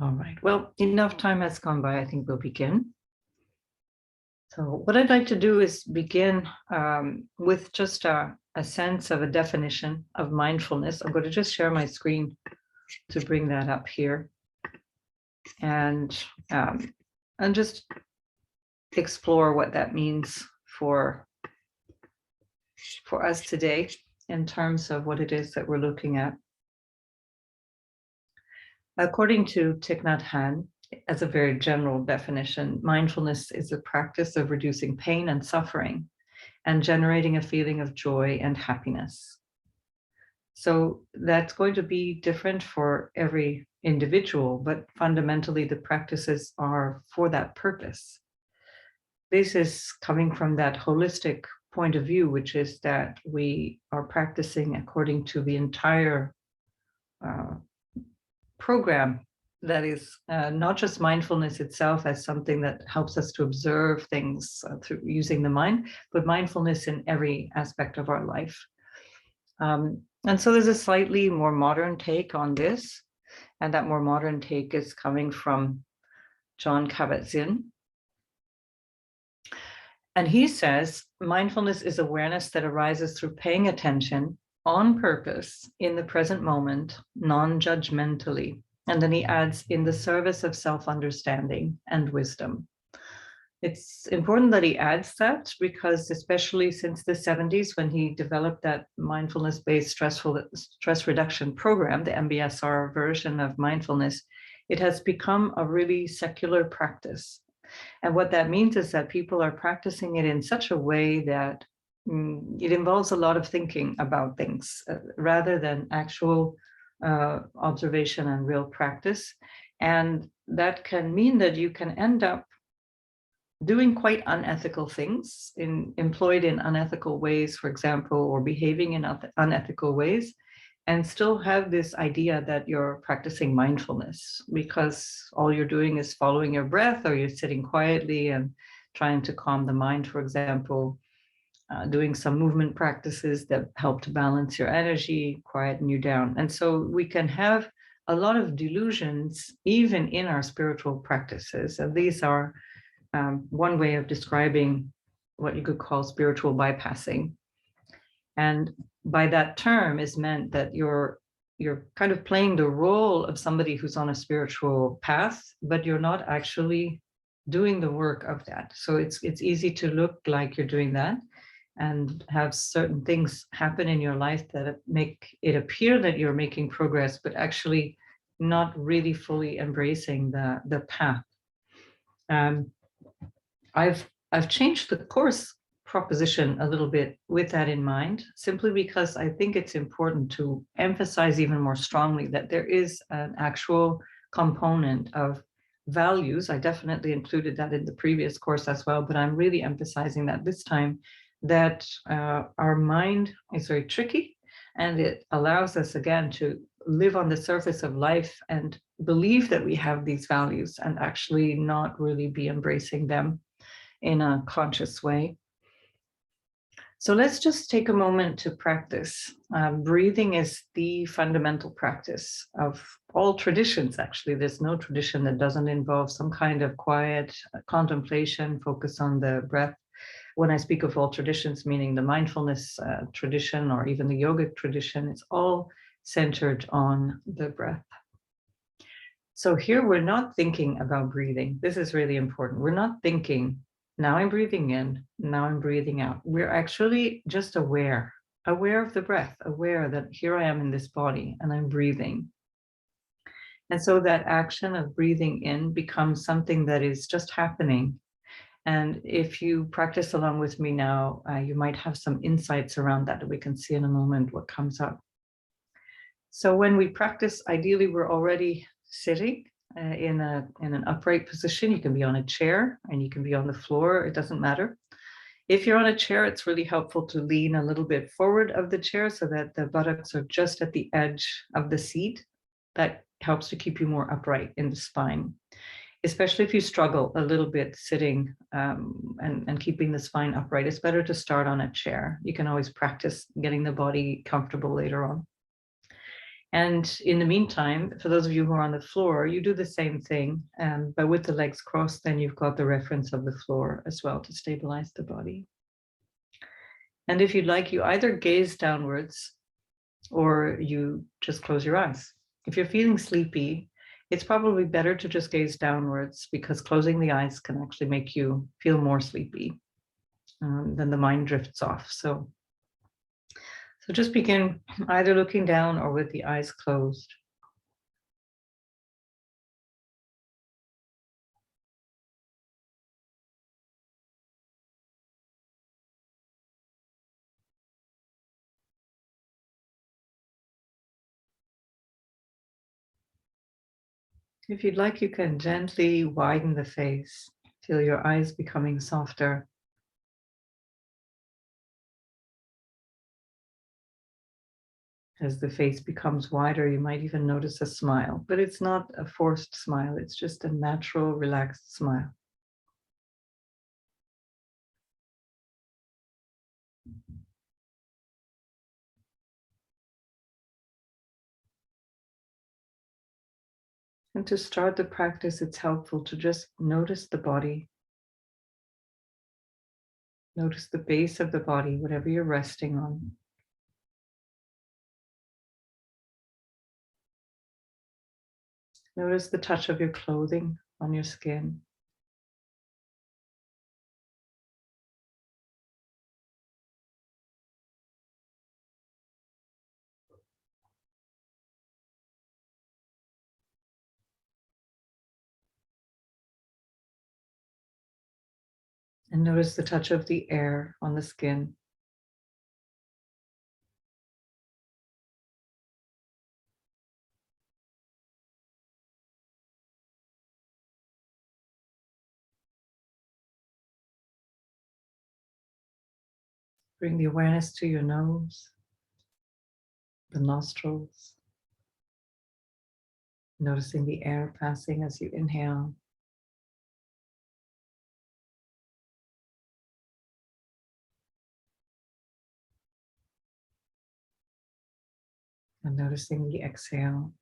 All right. Well, enough time has gone by. I think we'll begin. So what I'd like to do is begin with just a sense of a definition of mindfulness. I'm going to just share my screen to bring that up here and just explore what that means for us today in terms of what it is that we're looking at. According to Thich Nhat Hanh, as a very general definition, mindfulness is a practice of reducing pain and suffering and generating a feeling of joy and happiness. So that's going to be different for every individual, but fundamentally the practices are for that purpose. This is coming from that holistic point of view, which is that we are practicing according to the entire program that is not just mindfulness itself as something that helps us to observe things through using the mind, but mindfulness in every aspect of our life. And so there's a slightly more modern take on this, and that more modern take is coming from Jon Kabat-Zinn. And he says, mindfulness is awareness that arises through paying attention on purpose in the present moment, non-judgmentally. And then he adds, in the service of self-understanding and wisdom. It's important that he adds that because especially since the 70s, when he developed that mindfulness-based stress reduction program, the MBSR version of mindfulness, it has become a really secular practice. And what that means is that people are practicing it in such a way that it involves a lot of thinking about things rather than actual observation and real practice. And that can mean that you can end up doing quite unethical things, employed in unethical ways, for example, or behaving in unethical ways, and still have this idea that you're practicing mindfulness because all you're doing is following your breath, or you're sitting quietly and trying to calm the mind, for example, doing some movement practices that help to balance your energy, quieten you down. And so we can have a lot of delusions even in our spiritual practices. And these are one way of describing what you could call spiritual bypassing. And by that term is meant that you're kind of playing the role of somebody who's on a spiritual path, but you're not actually doing the work of that. So it's easy to look like you're doing that and have certain things happen in your life that make it appear that you're making progress, but actually not really fully embracing the path. I've changed the course proposition a little bit with that in mind, simply because I think it's important to emphasize even more strongly that there is an actual component of values. I definitely included that in the previous course as well, but I'm really emphasizing that this time, that our mind is very tricky, and it allows us again to live on the surface of life and believe that we have these values and actually not really be embracing them in a conscious way. So let's just take a moment to practice. Breathing is the fundamental practice of all traditions, actually. There's no tradition that doesn't involve some kind of quiet contemplation, focus on the breath. When I speak of all traditions, meaning the mindfulness tradition or even the yogic tradition, it's all centered on the breath. So here we're not thinking about breathing. This is really important. We're not thinking, now I'm breathing in, now I'm breathing out. We're actually just aware of the breath, aware that here I am in this body and I'm breathing. And so that action of breathing in becomes something that is just happening. And if you practice along with me now, you might have some insights around that we can see in a moment what comes up. So when we practice, ideally, we're already sitting in an upright position. You can be on a chair and you can be on the floor. It doesn't matter. If you're on a chair, it's really helpful to lean a little bit forward of the chair so that the buttocks are just at the edge of the seat. That helps to keep you more upright in the spine, especially if you struggle a little bit sitting and keeping the spine upright. It's better to start on a chair. You can always practice getting the body comfortable later on. And in the meantime, for those of you who are on the floor, you do the same thing, but with the legs crossed, then you've got the reference of the floor as well to stabilize the body. And if you'd like, you either gaze downwards or you just close your eyes. If you're feeling sleepy, it's probably better to just gaze downwards, because closing the eyes can actually make you feel more sleepy. Then the mind drifts off. So just begin either looking down or with the eyes closed. If you'd like, you can gently widen the face. Feel your eyes becoming softer. As the face becomes wider, you might even notice a smile, but it's not a forced smile. It's just a natural, relaxed smile. And to start the practice, it's helpful to just notice the body. Notice the base of the body, whatever you're resting on. Notice the touch of your clothing on your skin. And notice the touch of the air on the skin. Bring the awareness to your nose, the nostrils, noticing the air passing as you inhale. And noticing the exhale.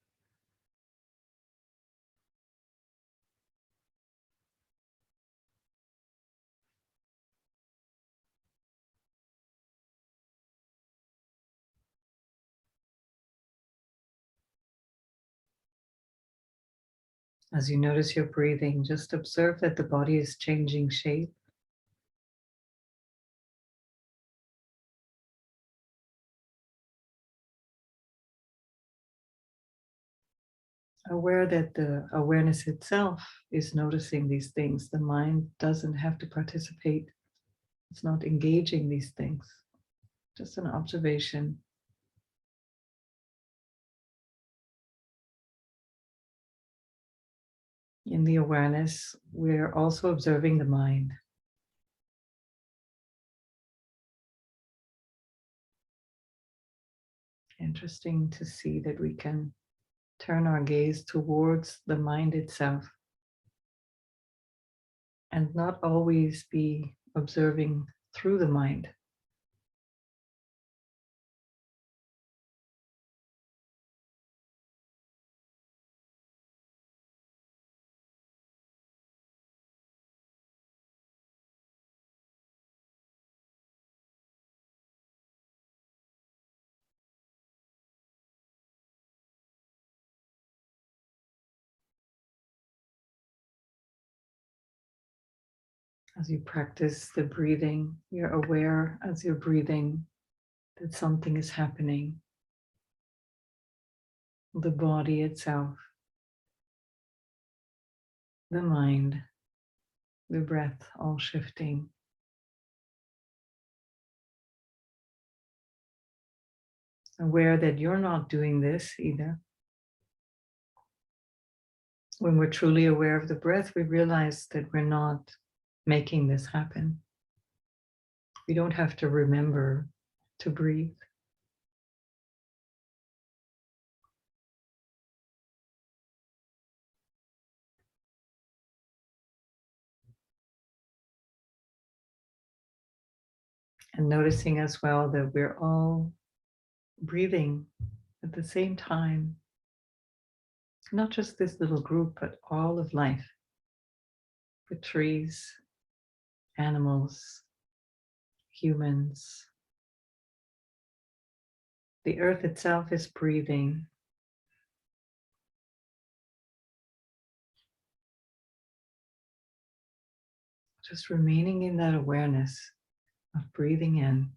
As you notice your breathing, just observe that the body is changing shape. Aware that the awareness itself is noticing these things. The mind doesn't have to participate. It's not engaging these things. Just an observation. In the awareness, we're also observing the mind. Interesting to see that we can turn our gaze towards the mind itself and not always be observing through the mind. As you practice the breathing, you're aware as you're breathing that something is happening. The body itself, the mind, the breath, all shifting. Aware that you're not doing this either. When we're truly aware of the breath, we realize that we're not making this happen. We don't have to remember to breathe. And noticing as well that we're all breathing at At the same time, not just this little group, but all of life, the trees, animals, humans. The earth itself is breathing. Just remaining in that awareness of breathing in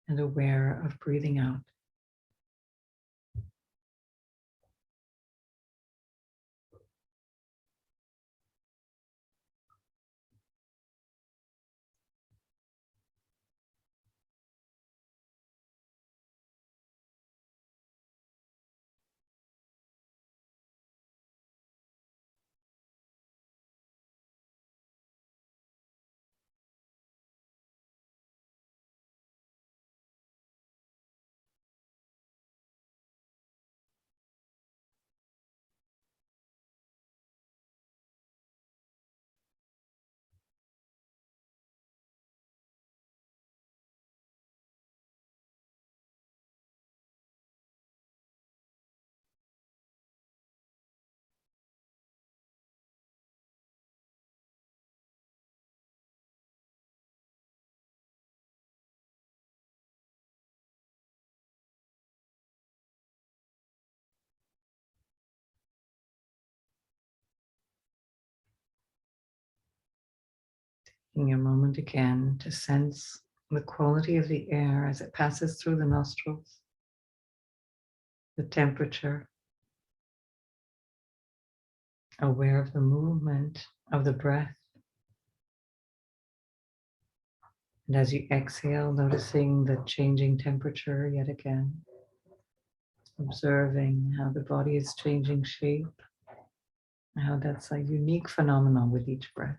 and aware of breathing out. Taking a moment again to sense the quality of the air as it passes through the nostrils, the temperature, aware of the movement of the breath. And as you exhale, noticing the changing temperature yet again, observing how the body is changing shape, how that's a unique phenomenon with each breath.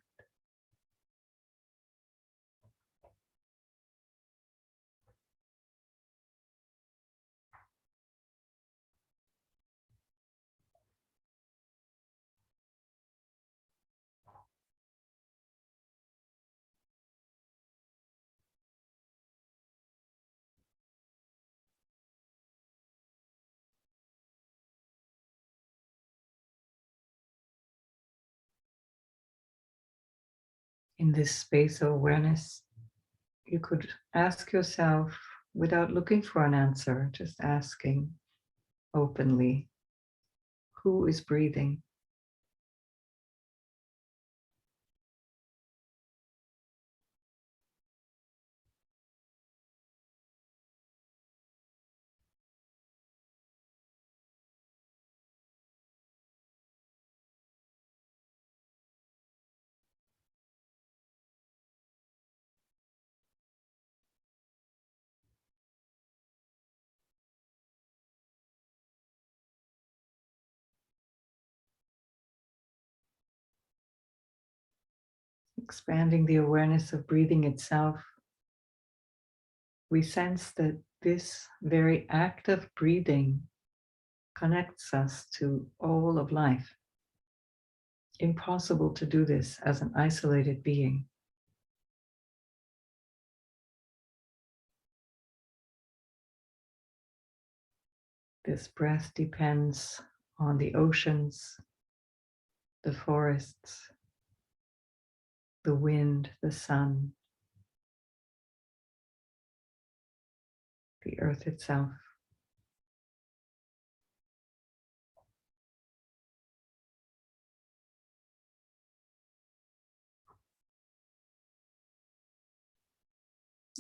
In this space of awareness, you could ask yourself, without looking for an answer, just asking openly, who is breathing? Expanding the awareness of breathing itself, we sense that this very act of breathing connects us to all of life. Impossible to do this as an isolated being. This breath depends on the oceans, the forests, the wind, the sun, the earth itself.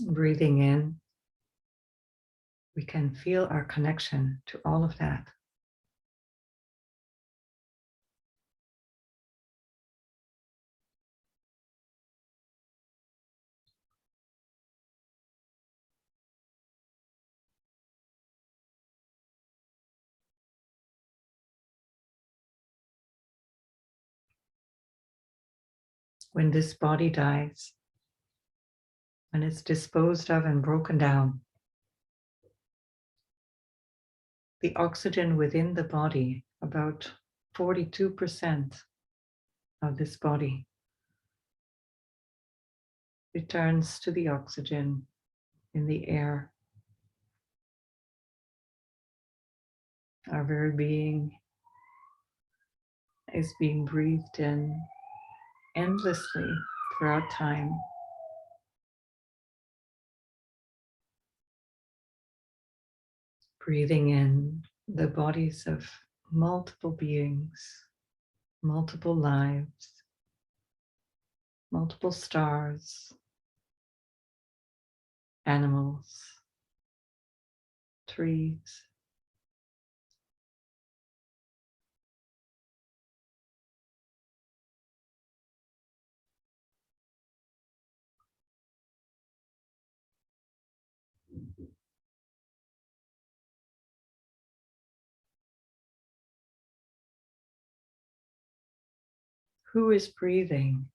Breathing in, we can feel our connection to all of that. When this body dies, when it's disposed of and broken down, the oxygen within the body, about 42% of this body, returns to the oxygen in the air. Our very being is being breathed in endlessly throughout time. Breathing in the bodies of multiple beings, multiple lives, multiple stars, animals, trees. Who is breathing?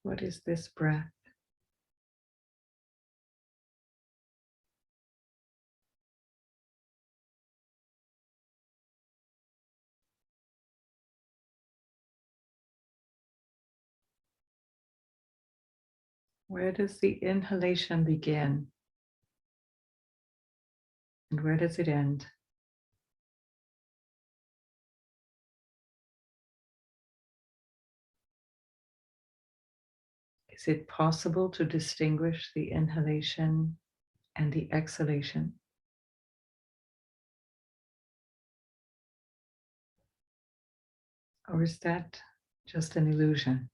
What is this breath? Where does the inhalation begin? And where does it end? Is it possible to distinguish the inhalation and the exhalation? Or is that just an illusion?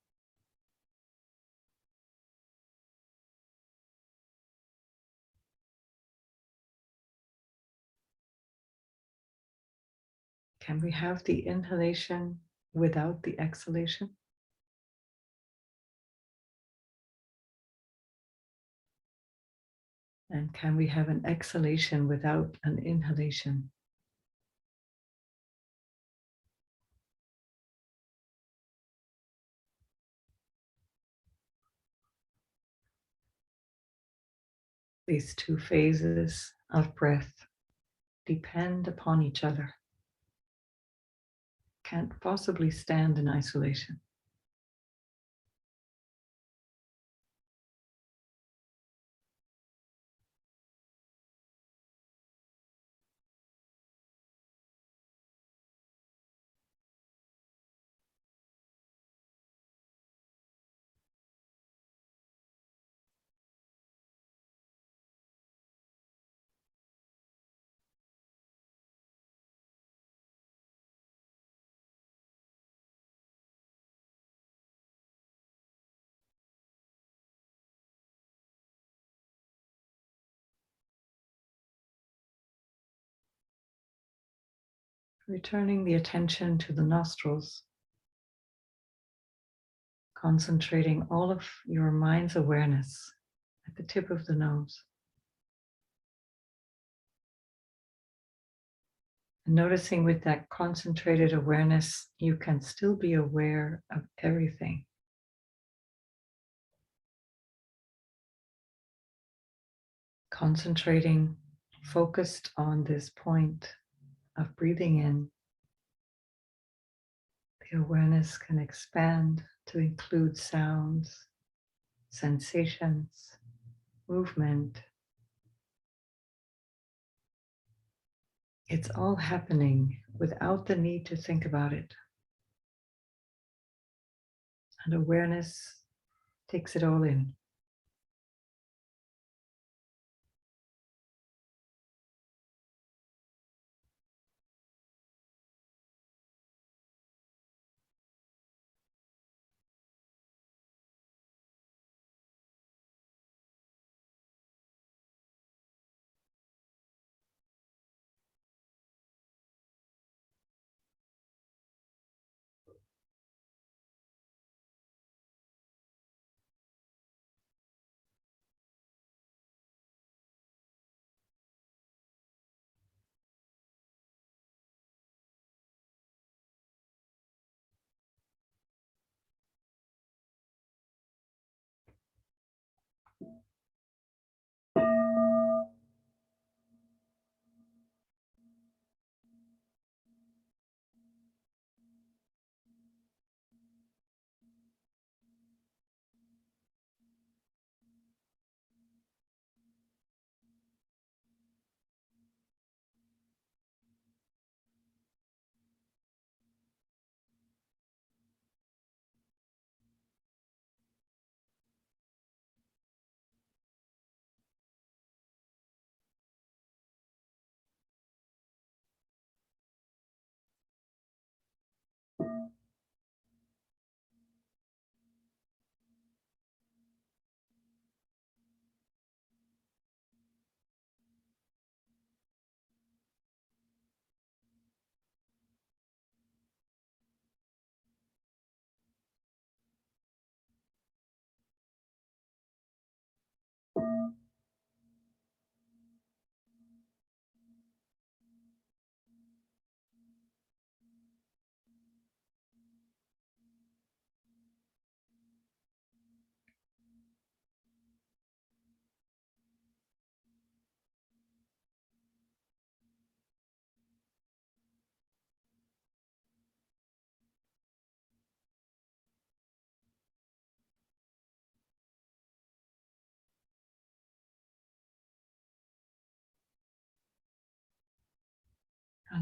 Can we have the inhalation without the exhalation? And can we have an exhalation without an inhalation? These two phases of breath depend upon each other, can't possibly stand in isolation. Returning the attention to the nostrils, concentrating all of your mind's awareness at the tip of the nose. And noticing with that concentrated awareness, you can still be aware of everything. Concentrating, focused on this point of breathing in, the awareness can expand to include sounds, sensations, movement. It's all happening without the need to think about it. And awareness takes it all in.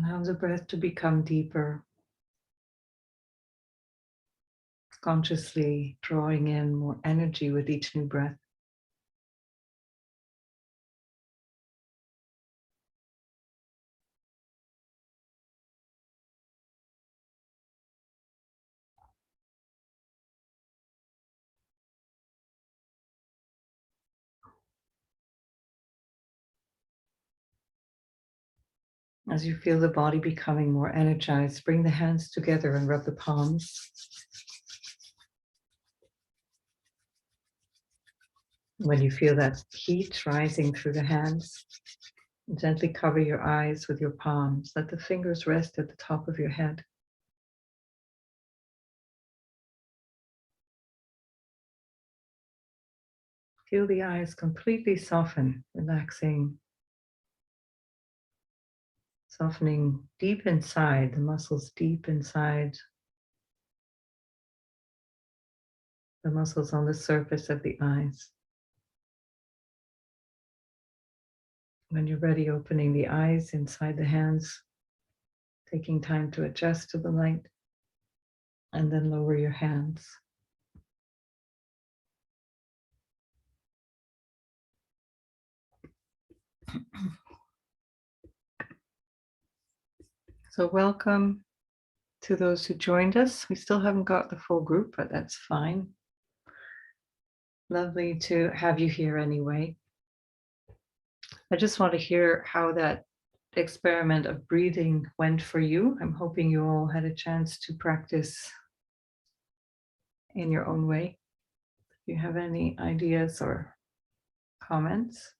Allow the breath to become deeper, consciously drawing in more energy with each new breath. As you feel the body becoming more energized, bring the hands together and rub the palms. When you feel that heat rising through the hands, gently cover your eyes with your palms. Let the fingers rest at the top of your head. Feel the eyes completely soften, relaxing, softening deep inside, the muscles deep inside, the muscles on the surface of the eyes. When you're ready, opening the eyes inside the hands, taking time to adjust to the light, and then lower your hands. So welcome to those who joined us. We still haven't got the full group, but that's fine. Lovely to have you here anyway. I just want to hear how that experiment of breathing went for you. I'm hoping you all had a chance to practice in your own way. If you have any ideas or comments.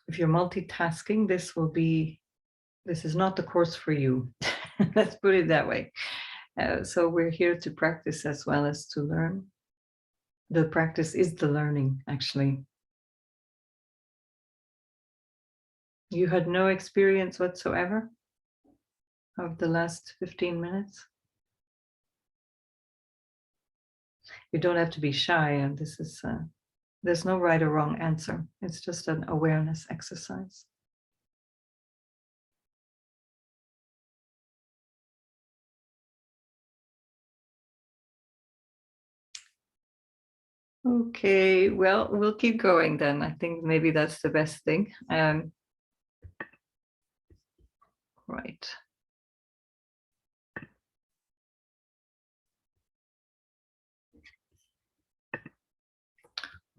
If you're multitasking, this is not the course for you. Let's put it that way. So we're here to practice as well as to learn. The practice is the learning, actually. You had no experience whatsoever of the last 15 minutes? You don't have to be shy, and this is, there's no right or wrong answer. It's just an awareness exercise. Okay, well, we'll keep going then. I think maybe that's the best thing. Right.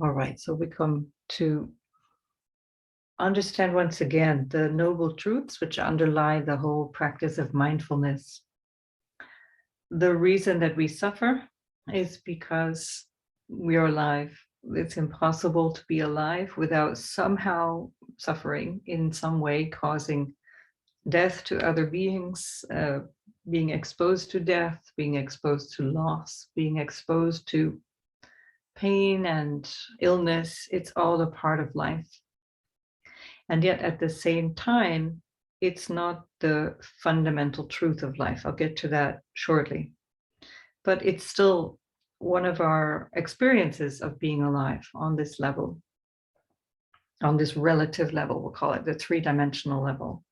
All right, so we come to understand once again the noble truths which underlie the whole practice of mindfulness. The reason that we suffer is because we are alive. It's impossible to be alive without somehow suffering in some way, causing death to other beings, being exposed to death, being exposed to loss, being exposed to pain and illness. It's all a part of life. And yet at the same time, it's not the fundamental truth of life. I'll get to that shortly. But it's still one of our experiences of being alive on this level, on this relative level, we'll call it the three-dimensional level.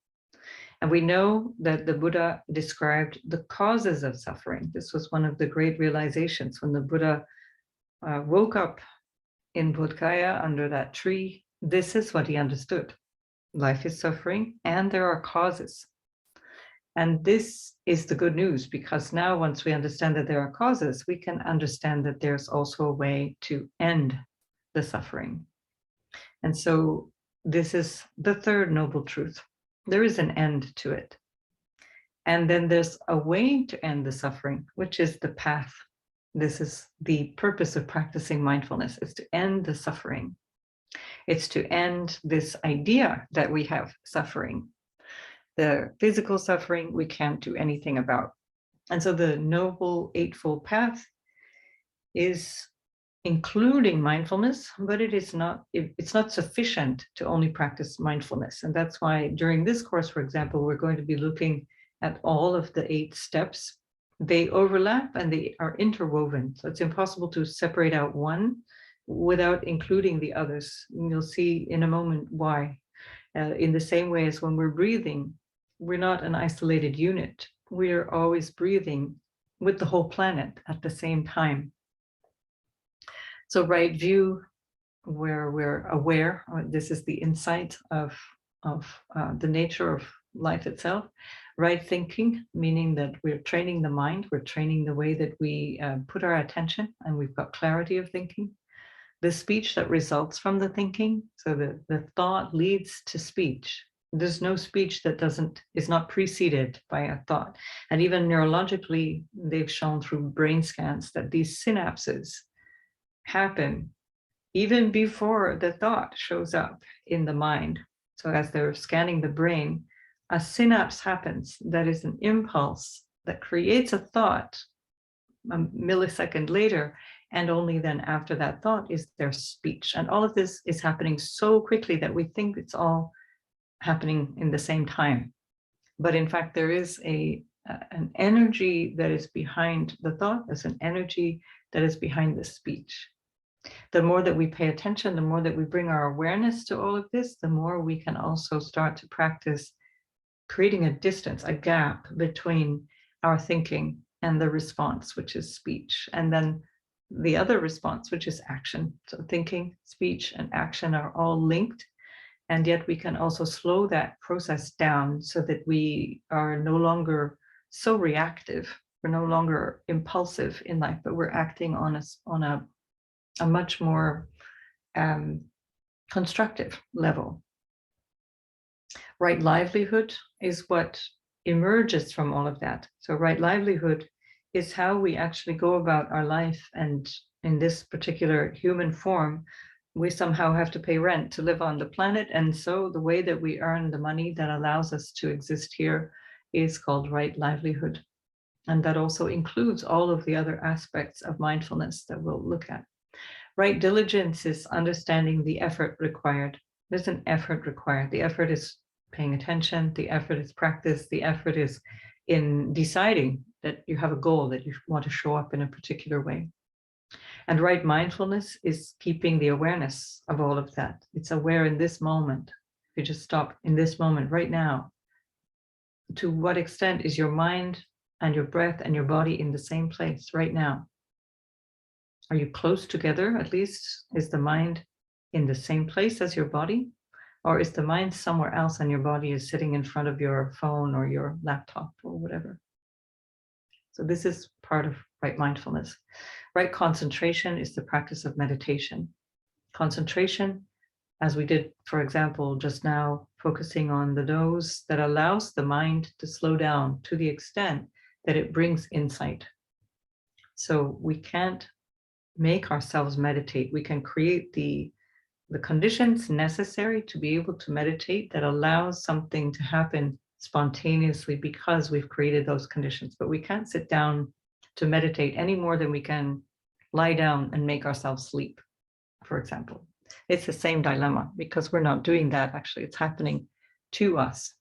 And we know that the Buddha described the causes of suffering. This was one of the great realizations when the Buddha woke up in Bodh Gaya under that tree. This is what he understood. Life is suffering and there are causes. And this is the good news, because now once we understand that there are causes, we can understand that there's also a way to end the suffering. And so this is the third noble truth. There is an end to it. And then there's a way to end the suffering, which is the path. This is the purpose of practicing mindfulness, is to end the suffering. It's to end this idea that we have suffering. The physical suffering we can't do anything about. And so the Noble Eightfold Path is including mindfulness, but it's not sufficient to only practice mindfulness. And that's why during this course, for example, we're going to be looking at all of the 8 steps. They overlap and they are interwoven. So it's impossible to separate out one, without including the others. And you'll see in a moment why. In the same way as when we're breathing, we're not an isolated unit. We're always breathing with the whole planet at the same time. So right view, where we're aware, this is the insight of the nature of life itself. Right thinking, meaning that we're training the mind, we're training the way that we put our attention, and we've got clarity of thinking. The speech that results from the thinking, so the thought leads to speech. There's no speech that is not preceded by a thought. And even neurologically, they've shown through brain scans that these synapses happen even before the thought shows up in the mind. So as they're scanning the brain, a synapse happens that is an impulse that creates a thought a millisecond later, and only then after that thought is there speech. And all of this is happening so quickly that we think it's all happening in the same time. But in fact, there is an energy that is behind the thought. There's an energy that is behind the speech. The more that we pay attention, the more that we bring our awareness to all of this, the more we can also start to practice creating a distance, a gap between our thinking and the response, which is speech. And then the other response, which is action. So thinking, speech, and action are all linked. And yet we can also slow that process down so that we are no longer so reactive. We're no longer impulsive in life, but we're acting on a much more constructive level. Right livelihood is what emerges from all of that. So right livelihood is how we actually go about our life, and in this particular human form, we somehow have to pay rent to live on the planet, and so the way that we earn the money that allows us to exist here is called right livelihood. And that also includes all of the other aspects of mindfulness that we'll look at. Right diligence is understanding the effort required. There's an effort required. The effort is paying attention, the effort is practice, the effort is in deciding that you have a goal, that you want to show up in a particular way. And right mindfulness is keeping the awareness of all of that. It's aware in this moment. If you just stop in this moment right now, to what extent is your mind and your breath and your body in the same place right now? Are you close together, at least? Is the mind in the same place as your body? Or is the mind somewhere else and your body is sitting in front of your phone or your laptop or whatever? So this is part of right mindfulness. Right concentration is the practice of meditation. Concentration, as we did, for example, just now, focusing on the nose, that allows the mind to slow down to the extent that it brings insight. So we can't make ourselves meditate. We can create the conditions necessary to be able to meditate that allows something to happen spontaneously because we've created those conditions. But we can't sit down to meditate any more than we can lie down and make ourselves sleep, for example. It's the same dilemma because we're not doing that. Actually, it's happening to us.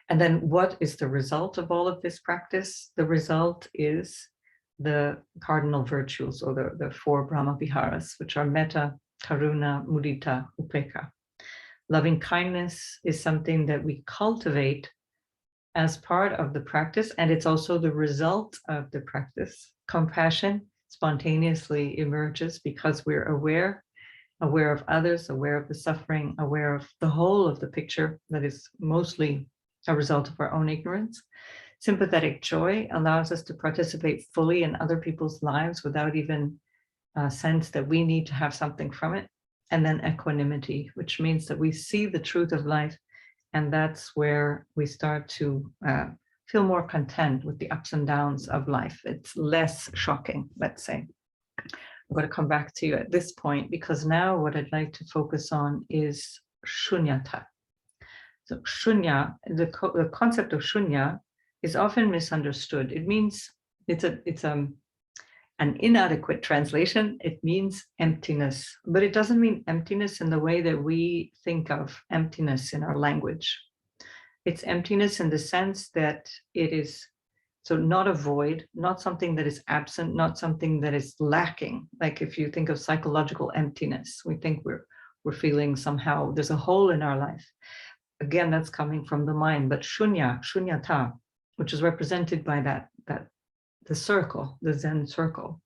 And then what is the result of all of this practice? The result is the cardinal virtues, or the four Brahma Viharas, which are metta, karuna, mudita, upekkha. Loving kindness is something that we cultivate as part of the practice, and it's also the result of the practice. Compassion spontaneously emerges because we're aware of others, aware of the suffering, aware of the whole of the picture that is mostly a result of our own ignorance. Sympathetic joy allows us to participate fully in other people's lives without even a sense that we need to have something from it. And then equanimity, which means that we see the truth of life, and that's where we start to feel more content with the ups and downs of life. It's less shocking, let's say. I'm going to come back to you at this point, because now what I'd like to focus on is shunyata. So shunya, the concept of shunya is often misunderstood. It means it's an inadequate translation. It means emptiness, but it doesn't mean emptiness in the way that we think of emptiness in our language. It's emptiness in the sense that it is So not a void, not something that is absent, not something that is lacking. Like if you think of psychological emptiness, we think we're feeling somehow there's a hole in our life. Again, that's coming from the mind, but shunyata, which is represented by the circle, the Zen circle,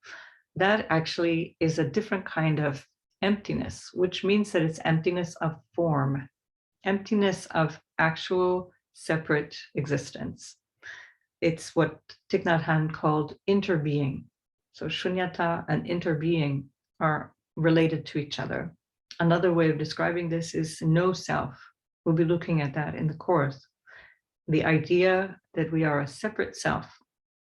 that actually is a different kind of emptiness, which means that it's emptiness of form, emptiness of actual separate existence. It's what Thich Nhat Hanh called interbeing. So shunyata and interbeing are related to each other. Another way of describing this is no self. We'll be looking at that in the course. The idea that we are a separate self,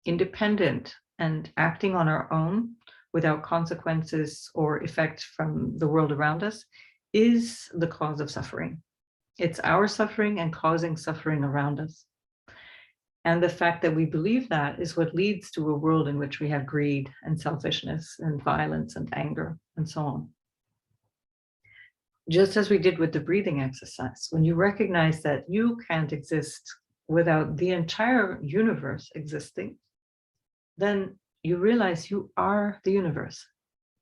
independent and acting on our own without consequences or effect from the world around us, is the cause of suffering. It's our suffering and causing suffering around us. And the fact that we believe that is what leads to a world in which we have greed and selfishness and violence and anger and so on. Just as we did with the breathing exercise, when you recognize that you can't exist without the entire universe existing, then you realize you are the universe.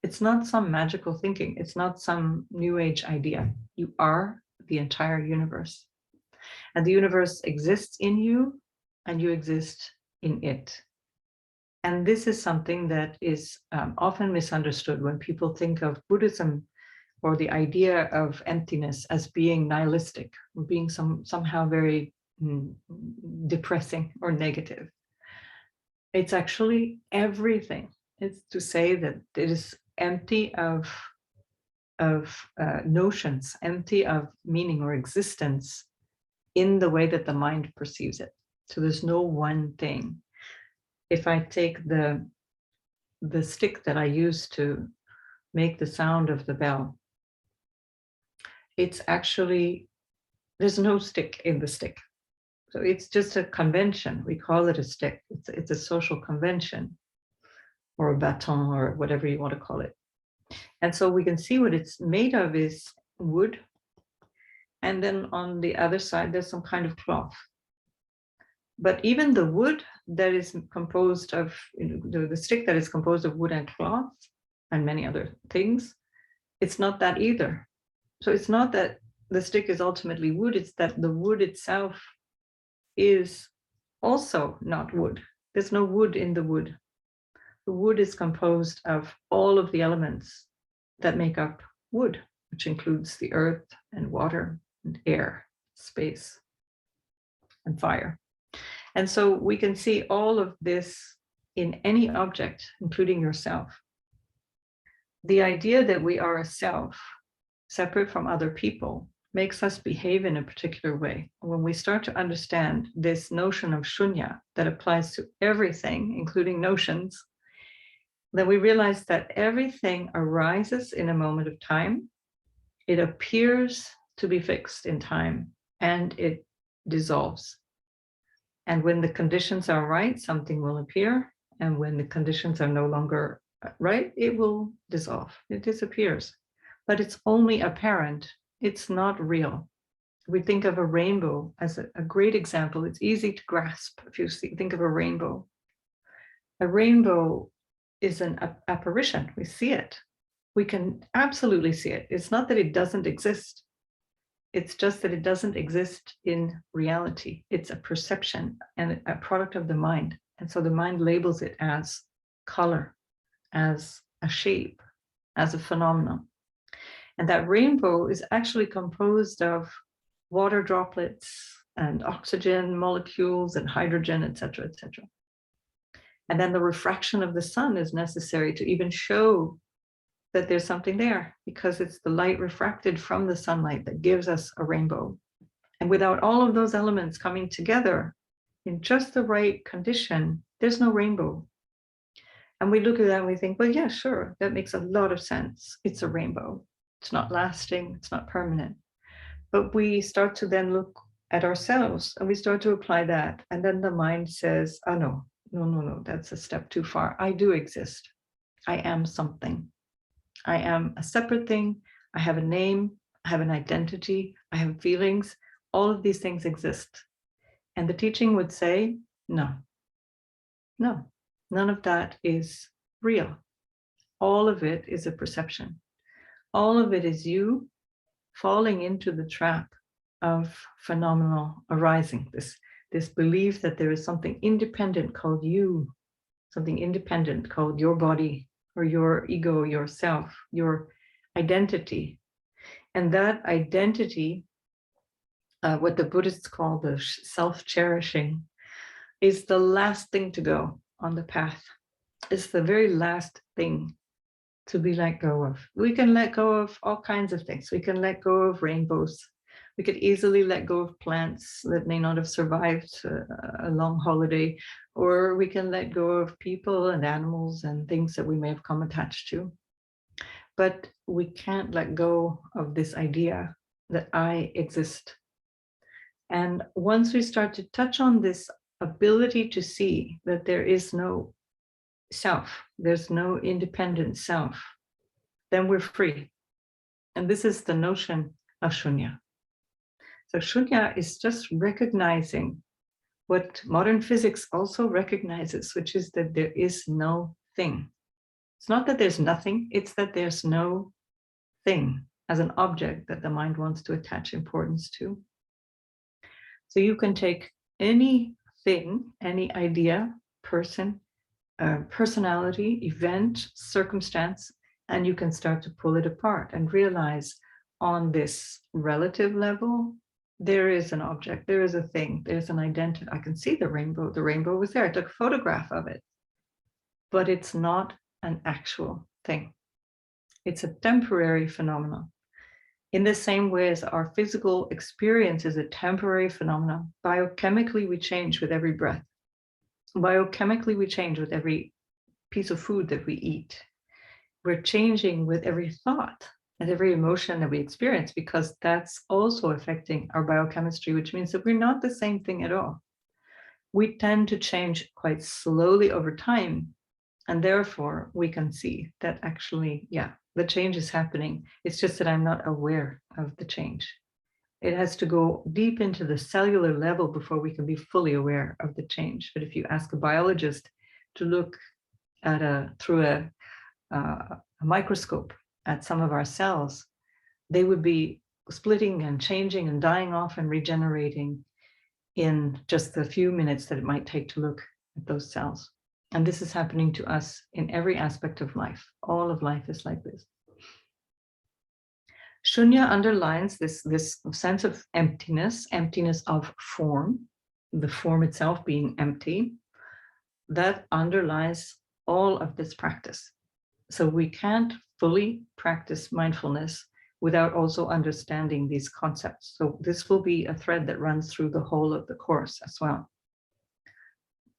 It's not some magical thinking. It's not some new age idea. You are the entire universe. And the universe exists in you, and you exist in it. And this is something that is often misunderstood when people think of Buddhism or the idea of emptiness as being nihilistic, or being somehow very depressing or negative. It's actually everything. It's to say that it is empty of notions, empty of meaning or existence in the way that the mind perceives it. So there's no one thing. If I take the stick that I use to make the sound of the bell, it's actually, there's no stick in the stick. So it's just a convention. We call it a stick. It's a social convention, or a baton, or whatever you want to call it. And so we can see what it's made of is wood. And then on the other side, there's some kind of cloth. But even the wood that is composed of, the stick that is composed of wood and cloth and many other things, it's not that either. So it's not that the stick is ultimately wood, it's that the wood itself is also not wood. There's no wood in the wood. The wood is composed of all of the elements that make up wood, which includes the earth and water and air, space, and fire. And so we can see all of this in any object, including yourself. The idea that we are a self, separate from other people, makes us behave in a particular way. When we start to understand this notion of shunya that applies to everything, including notions, then we realize that everything arises in a moment of time. It appears to be fixed in time, and it dissolves. And when the conditions are right, something will appear. And when the conditions are no longer right, it will dissolve. It disappears. But it's only apparent. It's not real. We think of a rainbow as a great example. It's easy to grasp if you think of a rainbow. A rainbow is an apparition. We see it. We can absolutely see it. It's not that it doesn't exist. It's just that it doesn't exist in reality. It's a perception and a product of the mind. And so the mind labels it as color, as a shape, as a phenomenon. And that rainbow is actually composed of water droplets and oxygen molecules and hydrogen, et cetera, et cetera. And then the refraction of the sun is necessary to even show that there's something there, because it's the light refracted from the sunlight that gives us a rainbow. And without all of those elements coming together in just the right condition, there's no rainbow. And we look at that and we think, well, yeah, sure, that makes a lot of sense. It's a rainbow. It's not lasting, it's not permanent. But we start to then look at ourselves and we start to apply that. And then the mind says, oh, no, that's a step too far. I do exist. I am something. I am a separate thing. I have a name. I have an identity. I have feelings. All of these things exist. And the teaching would say, no, No, none of that is real. All of it is a perception. All of it is you falling into the trap of phenomenal arising, this belief that there is something independent called you, something independent called your body or your ego, yourself, your identity. And that identity, what the Buddhists call the self-cherishing, is the last thing to go on the path. It's the very last thing to be let go of. We can let go of all kinds of things. We can let go of rainbows. We could easily let go of plants that may not have survived a long holiday, or we can let go of people and animals and things that we may have come attached to. But we can't let go of this idea that I exist. And once we start to touch on this ability to see that there is no self, there's no independent self, then we're free. And this is the notion of Shunya. So Shunya is just recognizing what modern physics also recognizes, which is that there is no thing. It's not that there's nothing, it's that there's no thing as an object that the mind wants to attach importance to. So you can take anything, any idea, person, personality, event, circumstance, and you can start to pull it apart and realize on this relative level, there is an object, there is a thing, there's an identity. I can see the rainbow was there, I took a photograph of it, but it's not an actual thing. It's a temporary phenomenon. In the same way as our physical experience is a temporary phenomenon, biochemically we change with every breath. Biochemically we change with every piece of food that we eat. We're changing with every thought and every emotion that we experience, because that's also affecting our biochemistry, which means that we're not the same thing at all. We tend to change quite slowly over time, and therefore we can see that actually, yeah, the change is happening. It's just that I'm not aware of the change. It has to go deep into the cellular level before we can be fully aware of the change. But if you ask a biologist to look at through a microscope at some of our cells, they would be splitting and changing and dying off and regenerating in just the few minutes that it might take to look at those cells. And this is happening to us in every aspect of life. All of life is like this. Shunya underlines this sense of emptiness, emptiness of form, the form itself being empty. That underlies all of this practice. So we can't fully practice mindfulness without also understanding these concepts. So this will be a thread that runs through the whole of the course as well.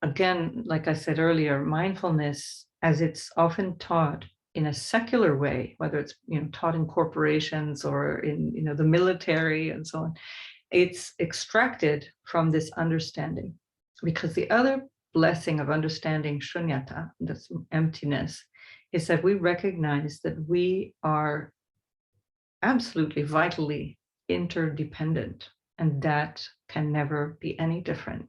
Again, like I said earlier, mindfulness, as it's often taught in a secular way, whether it's taught in corporations or in the military and so on, it's extracted from this understanding. Because the other blessing of understanding Shunyata, this emptiness, is that we recognize that we are absolutely vitally interdependent, and that can never be any different.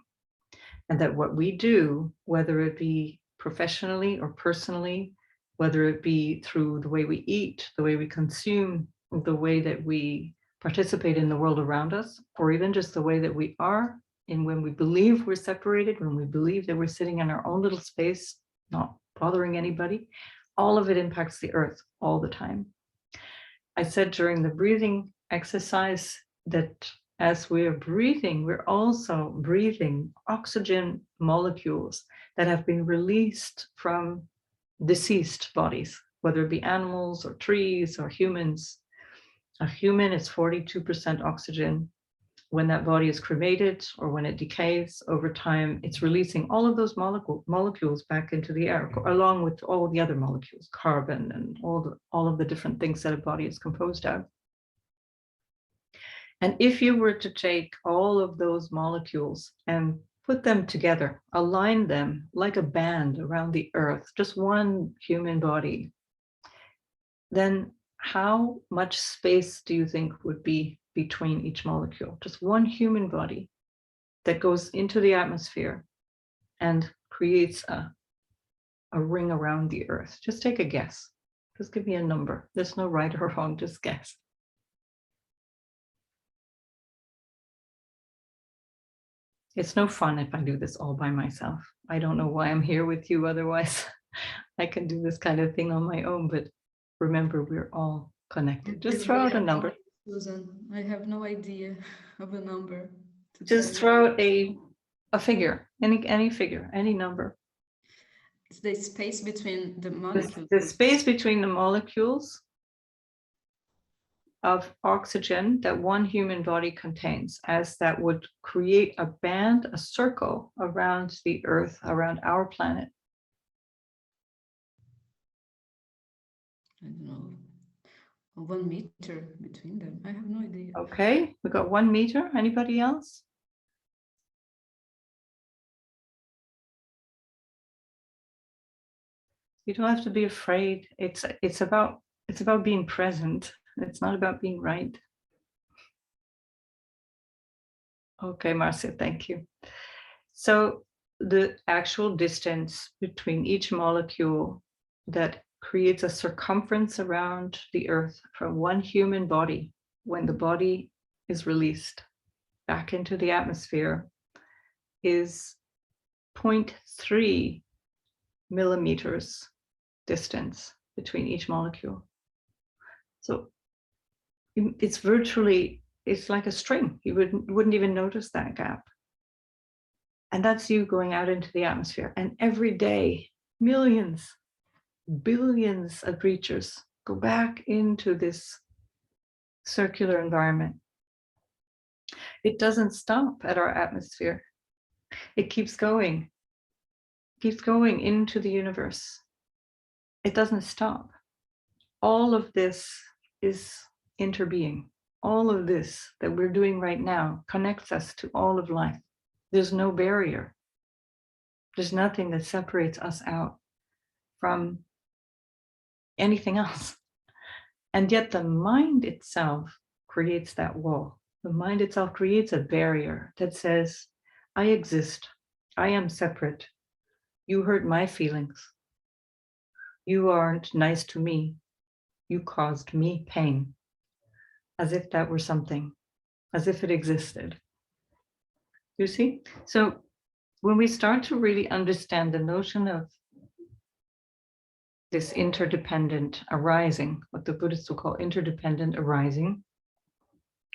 And that what we do, whether it be professionally or personally, whether it be through the way we eat, the way we consume, the way that we participate in the world around us, or even just the way that we are, and when we believe we're separated, when we believe that we're sitting in our own little space, not bothering anybody, all of it impacts the earth all the time. I said during the breathing exercise that as we're breathing, we're also breathing oxygen molecules that have been released from deceased bodies, whether it be animals or trees or humans. A human is 42% oxygen. When that body is cremated or when it decays over time, it's releasing all of those molecules back into the air, along with all the other molecules, carbon and all of the different things that a body is composed of. And if you were to take all of those molecules and put them together, align them like a band around the earth, just one human body, then how much space do you think would be between each molecule? Just one human body that goes into the atmosphere and creates a ring around the Earth? Just take a guess. Just give me a number. There's no right or wrong, just guess. It's no fun if I do this all by myself. I don't know why I'm here with you otherwise. I can do this kind of thing on my own, but remember, we're all connected. Just throw out a number. Susan, I have no idea of a number. Just throw out a figure, any figure, any number. It's the space between the molecules. The space between the molecules of oxygen that one human body contains, as that would create a band, a circle around the Earth, around our planet. I don't know, 1 meter between them. I have no idea. Okay, we got 1 meter. Anybody else? You don't have to be afraid. It's about being present. It's not about being right. Okay, Marcia, thank you. So the actual distance between each molecule that creates a circumference around the Earth from one human body, when the body is released back into the atmosphere, is 0.3 millimeters distance between each molecule. So it's virtually, it's like a string. You wouldn't even notice that gap. And that's you going out into the atmosphere. And every day, millions, billions of creatures go back into this circular environment. It doesn't stop at our atmosphere. It keeps going into the universe. It doesn't stop. All of this is interbeing. All of this that we're doing right now connects us to all of life. There's no barrier. There's nothing that separates us out from anything else. And yet the mind itself creates that wall. The mind itself creates a barrier that says, I exist. I am separate. You hurt my feelings. You aren't nice to me. You caused me pain. As if that were something, as if it existed. You see? So when we start to really understand the notion of this interdependent arising, what the Buddhists will call interdependent arising,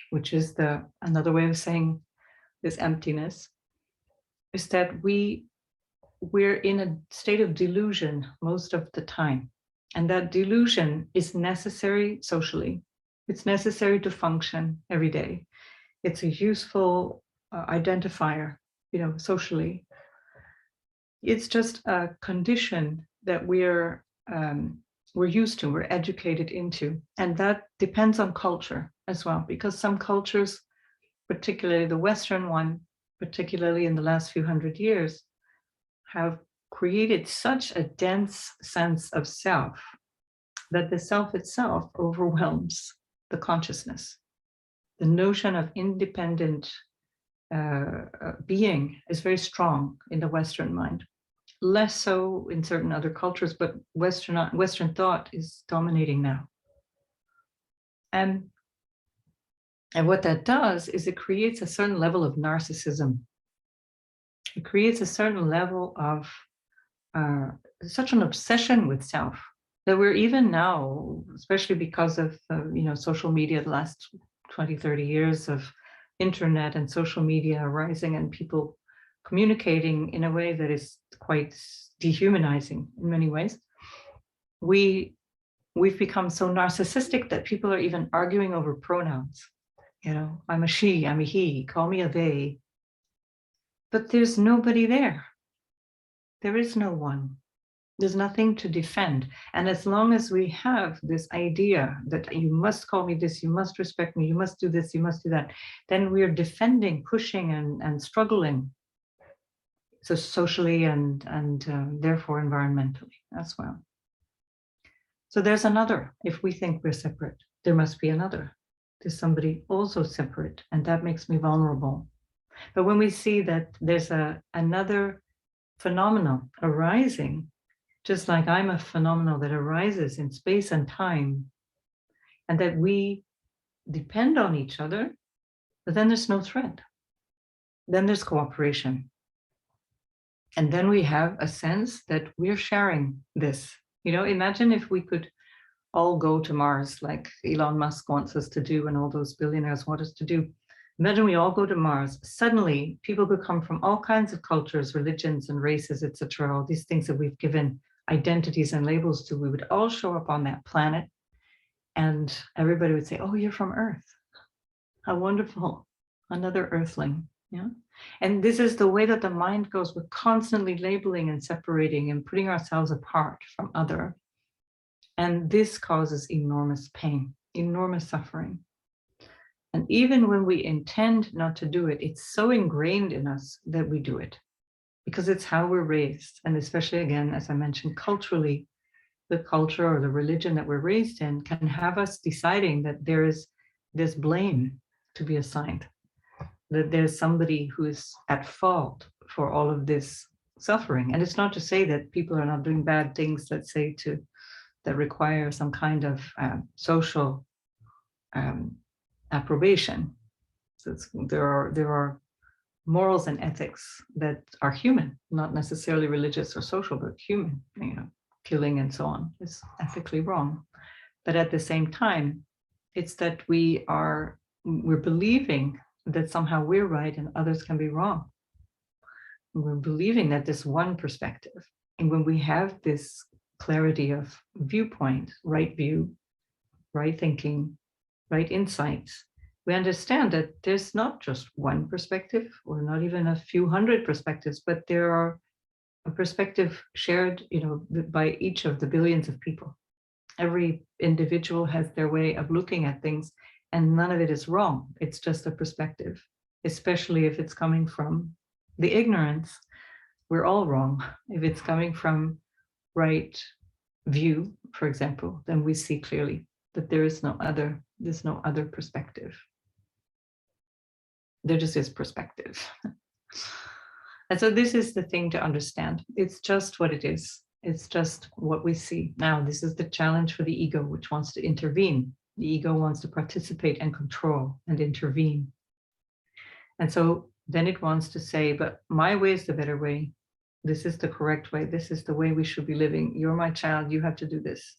which is another way of saying this emptiness, is that we're in a state of delusion most of the time. And that delusion is necessary socially. It's necessary to function every day. It's a useful identifier, socially. It's just a condition that we're used to, we're educated into. And that depends on culture as well, because some cultures, particularly the Western one, particularly in the last few hundred years, have created such a dense sense of self that the self itself overwhelms the consciousness. The notion of independent being is very strong in the Western mind. Less so in certain other cultures, but Western thought is dominating now. And what that does is it creates a certain level of narcissism. It creates a certain level of such an obsession with self that we're even now, especially because of social media, the last 20, 30 years of internet and social media arising and people communicating in a way that is quite dehumanizing in many ways. We've become so narcissistic that people are even arguing over pronouns. I'm a she, I'm a he, call me a they. But there's nobody there. There is no one. There's nothing to defend. And as long as we have this idea that you must call me this, you must respect me, you must do this, you must do that, then we're defending, pushing, and struggling. So socially and therefore environmentally as well. So there's another. If we think we're separate, there must be another. There's somebody also separate, and that makes me vulnerable. But when we see that there's another phenomenal arising, just like I'm a phenomenal that arises in space and time, and that we depend on each other, but then there's no threat. Then there's cooperation. And then we have a sense that we're sharing this. Imagine if we could all go to Mars like Elon Musk wants us to do and all those billionaires want us to do. Imagine we all go to Mars. Suddenly, people could come from all kinds of cultures, religions, and races, etc. All these things that we've given identities and labels to, we would all show up on that planet, and everybody would say, "Oh, you're from Earth. How wonderful! Another Earthling." Yeah. And this is the way that the mind goes. We're constantly labeling and separating and putting ourselves apart from other. And this causes enormous pain, enormous suffering. And even when we intend not to do it, it's so ingrained in us that we do it because it's how we're raised. And especially, again, as I mentioned, culturally, the culture or the religion that we're raised in can have us deciding that there is this blame to be assigned, that there's somebody who is at fault for all of this suffering. And it's not to say that people are not doing bad things, let's say, that require some kind of social approbation. So there are morals and ethics that are human, not necessarily religious or social, but human. Killing and so on is ethically wrong. But at the same time, it's that we're believing that somehow we're right and others can be wrong. We're believing that this one perspective. And when we have this clarity of viewpoint, right view, right thinking, right insights, we understand that there's not just one perspective or not even a few hundred perspectives, but there are a perspective shared, by each of the billions of people. Every individual has their way of looking at things, and none of it is wrong. It's just a perspective, especially if it's coming from the ignorance. We're all wrong. If it's coming from right view, for example, then we see clearly that there's no other perspective. There just is perspective. And so this is the thing to understand. It's just what it is. It's just what we see. Now, this is the challenge for the ego, which wants to intervene. The ego wants to participate and control and intervene. And so then it wants to say, but my way is the better way. This is the correct way. This is the way we should be living. You're my child. You have to do this.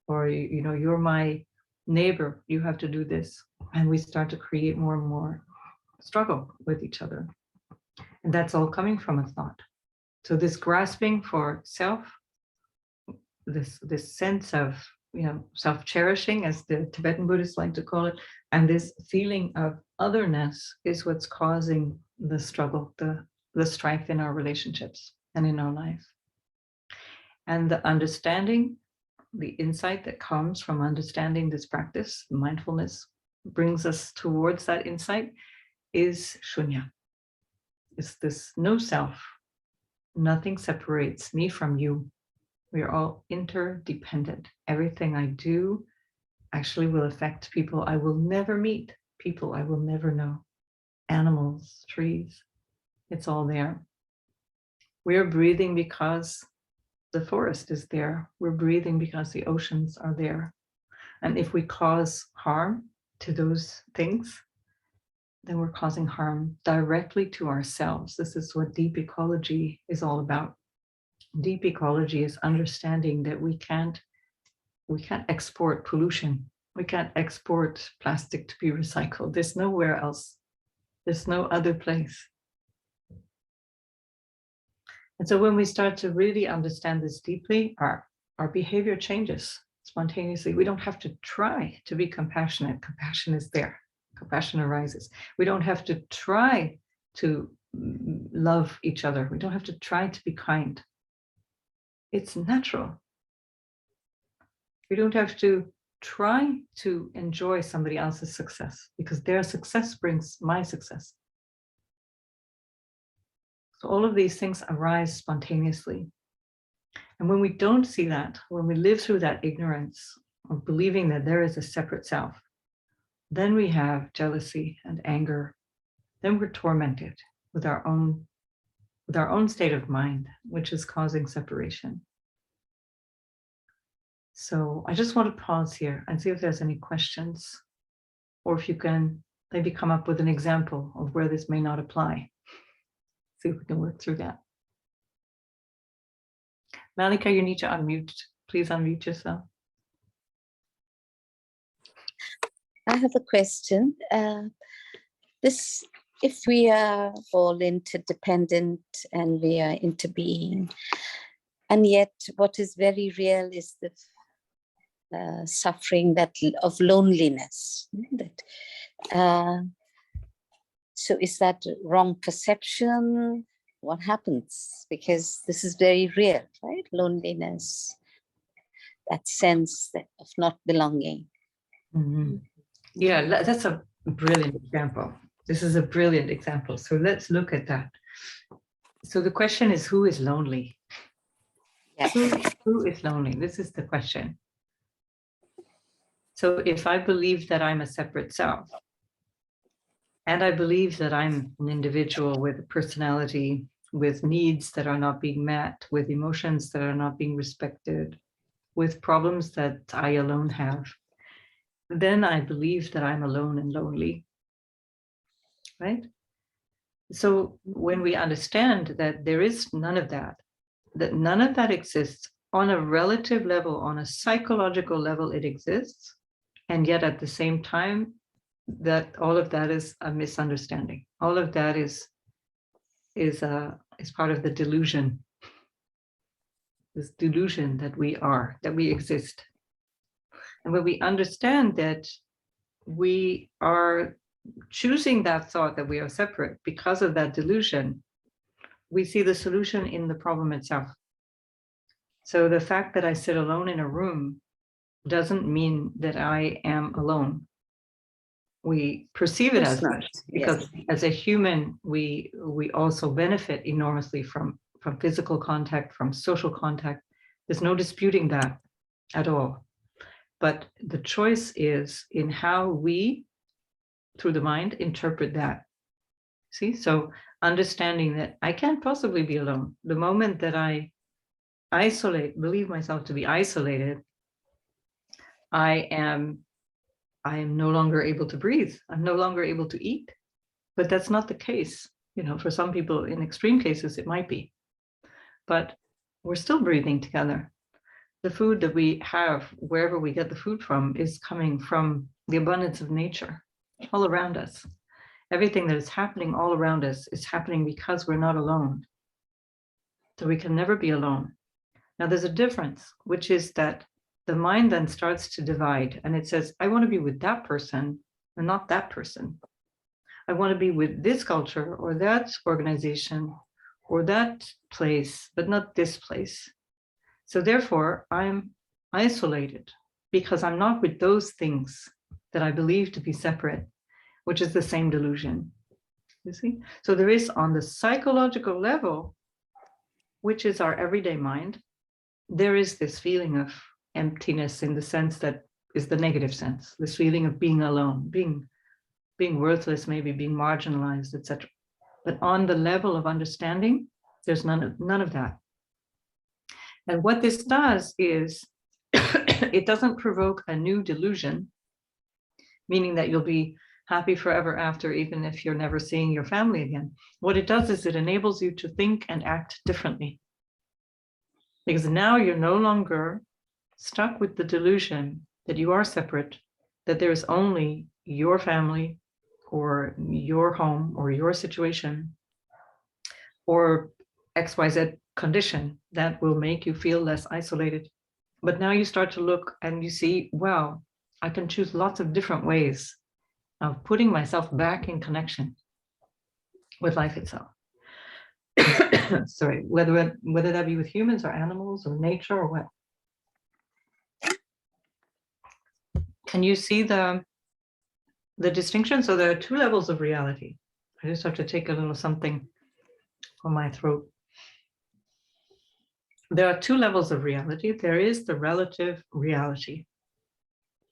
Or, you're my neighbor. You have to do this. And we start to create more and more struggle with each other. And that's all coming from a thought. So this grasping for self, this sense of, self-cherishing, as the Tibetan Buddhists like to call it, and this feeling of otherness is what's causing the struggle, the strife in our relationships and in our life. And the understanding, the insight that comes from understanding this practice, mindfulness, brings us towards that insight, is Shunya. It's this no self. Nothing separates me from you. We are all interdependent. Everything I do actually will affect people I will never meet, people I will never know, animals, trees. It's all there. We're breathing because the forest is there. We're breathing because the oceans are there. And if we cause harm to those things, then we're causing harm directly to ourselves. This is what deep ecology is all about. Deep ecology is understanding that we can't export pollution. We can't export plastic to be recycled. There's nowhere else. There's no other place. And so when we start to really understand this deeply, our behavior changes spontaneously. We don't have to try to be compassionate. Compassion is there. Compassion arises. We don't have to try to love each other. We don't have to try to be kind. It's natural. We don't have to try to enjoy somebody else's success because their success brings my success. So all of these things arise spontaneously. And when we don't see that, when we live through that ignorance of believing that there is a separate self, then we have jealousy and anger. Then we're tormented with our own with our own state of mind, which is causing separation. So I just want to pause here and see if there's any questions, or if you can maybe come up with an example of where this may not apply. See if we can work through that. Malika, you need to unmute. Please unmute yourself. I have a question. If we are all interdependent and we are interbeing, and yet what is very real is the suffering of loneliness. So is that wrong perception? What happens? Because this is very real, right? Loneliness, that sense of not belonging. Mm-hmm. Yeah, that's a brilliant example. This is a brilliant example. So let's look at that. So the question is, who is lonely? Yes. Who is lonely? This is the question. So if I believe that I'm a separate self, and I believe that I'm an individual with a personality, with needs that are not being met, with emotions that are not being respected, with problems that I alone have, then I believe that I'm alone and lonely, right? So when we understand that there is none of that none of that exists on a relative level, on a psychological level, it exists, and yet at the same time, that all of that is a misunderstanding. All of that is part of the delusion. This delusion that we exist. And when we understand that we are choosing that thought that we are separate because of that delusion, we see the solution in the problem itself. So the fact that I sit alone in a room doesn't mean that I am alone. We perceive it as such because as a human, we also benefit enormously from physical contact, from social contact. There's no disputing that at all. But the choice is in how we, through the mind, interpret that. See, so understanding that I can't possibly be alone. The moment that I believe myself to be isolated, I am no longer able to breathe. I'm no longer able to eat. But that's not the case. You know, for some people, in extreme cases, it might be. But we're still breathing together. The food that we have, wherever we get the food from, is coming from the abundance of nature all around us. Everything that is happening all around us is happening because we're not alone. So we can never be alone. Now, there's a difference, which is that the mind then starts to divide, and it says, I want to be with that person and not that person. I want to be with this culture or that organization or that place, but not this place. So therefore, I'm isolated because I'm not with those things that I believe to be separate, which is the same delusion. You see? So there is, on the psychological level, which is our everyday mind, there is this feeling of emptiness in the sense that is the negative sense, this feeling of being alone, being worthless, maybe being marginalized, etc. But on the level of understanding, there's none of that. And what this does is it doesn't provoke a new delusion, meaning that you'll be happy forever after, even if you're never seeing your family again. What it does is it enables you to think and act differently. Because now you're no longer stuck with the delusion that you are separate, that there's only your family or your home or your situation or XYZ condition that will make you feel less isolated. But now you start to look and you see, wow, I can choose lots of different ways of putting myself back in connection with life itself. Sorry, whether that be with humans or animals or nature or what. Can you see the distinction? So there are two levels of reality. I just have to take a little something from my throat. There are two levels of reality. There is the relative reality.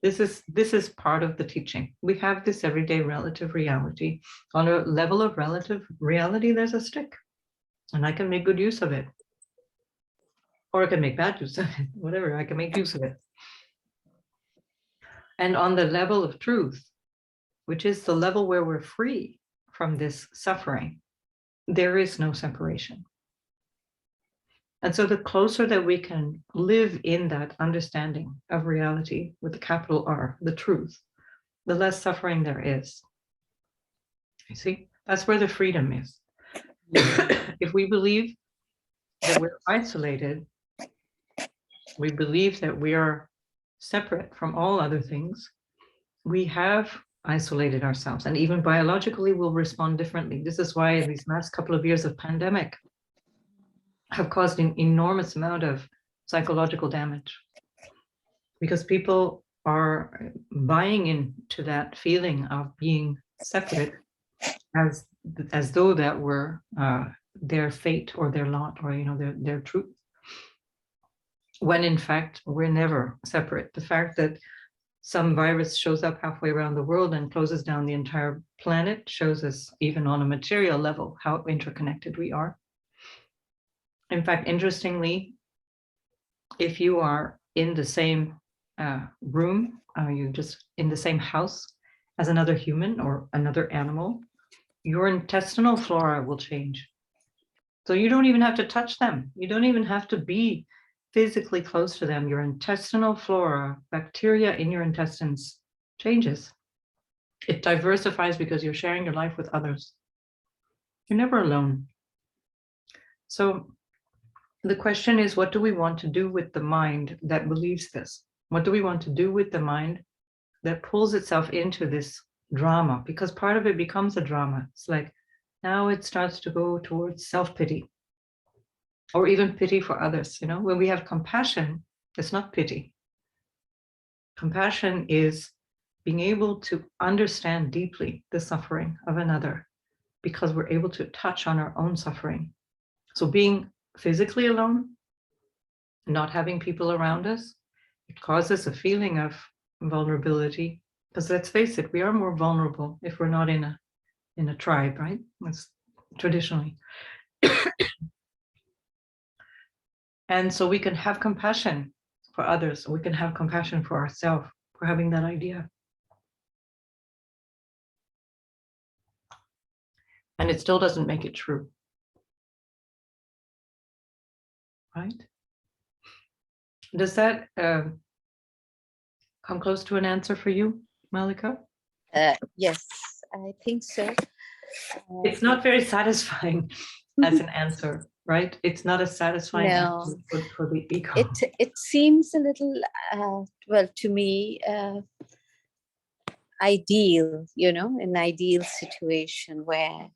This is part of the teaching. We have this everyday relative reality. On a level of relative reality, there's a stick. and I can make good use of it. Or I can make bad use of it, whatever, I can make use of it. And on the level of truth, which is the level where we're free from this suffering, there is no separation. And so the closer that we can live in that understanding of reality with the capital R, the truth, the less suffering there is. You see, that's where the freedom is. If we believe that we're isolated, we believe that we are separate from all other things, we have isolated ourselves, and even biologically we'll respond differently. This is why these last couple of years of pandemic have caused an enormous amount of psychological damage, because people are buying into that feeling of being separate as though that were their fate or their lot, or their truth, when in fact we're never separate. The fact that some virus shows up halfway around the world and closes down the entire planet shows us, even on a material level, how interconnected we are. In fact, interestingly, if you are in the same room, you just in the same house as another human or another animal, your intestinal flora will change. So you don't even have to touch them. You don't even have to be physically close to them. Your intestinal flora, bacteria in your intestines, changes. It diversifies because you're sharing your life with others. You're never alone. So the question is, what do we want to do with the mind that believes this? What do we want to do with the mind that pulls itself into this drama? Because part of it becomes a drama. It's like, now it starts to go towards self-pity, or even pity for others. When we have compassion, it's not pity. Compassion is being able to understand deeply the suffering of another, because we're able to touch on our own suffering. So being physically alone, not having people around us, it causes a feeling of vulnerability, because let's face it, we are more vulnerable if we're not in a tribe, right? That's traditionally. And so we can have compassion for others, we can have compassion for ourselves for having that idea. And it still doesn't make it true. Right? Does that come close to an answer for you, Malika? Yes, I think so. It's not very satisfying as an answer, right? It's not a satisfying answer for the ego. It seems a little, well, to me, ideal, an ideal situation where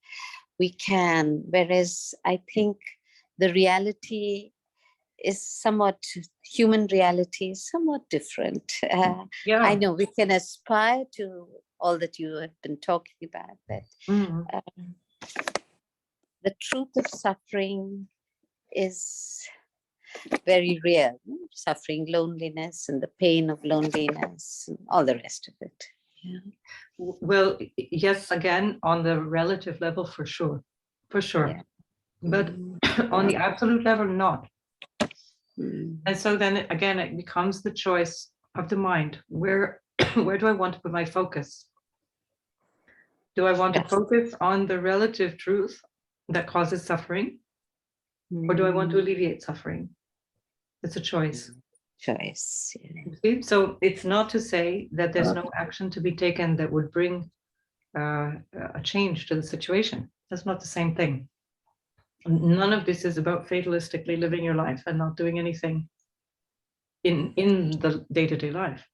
we can, whereas I think the reality is somewhat, human reality is somewhat different. Yeah. I know we can aspire to all that you have been talking about, but the truth of suffering is very real. Suffering, loneliness, and the pain of loneliness, and all the rest of it. Yeah. Well, yes, again, on the relative level, for sure. Yeah. But on the absolute level, not. And so then again, it becomes the choice of the mind. Where do I want to put my focus? Do I want to focus on the relative truth that causes suffering? Or do I want to alleviate suffering? It's a choice. Choice. Yeah. See? So it's not to say that there's no action to be taken that would bring a change to the situation. That's not the same thing. None of this is about fatalistically living your life and not doing anything in the day-to-day life.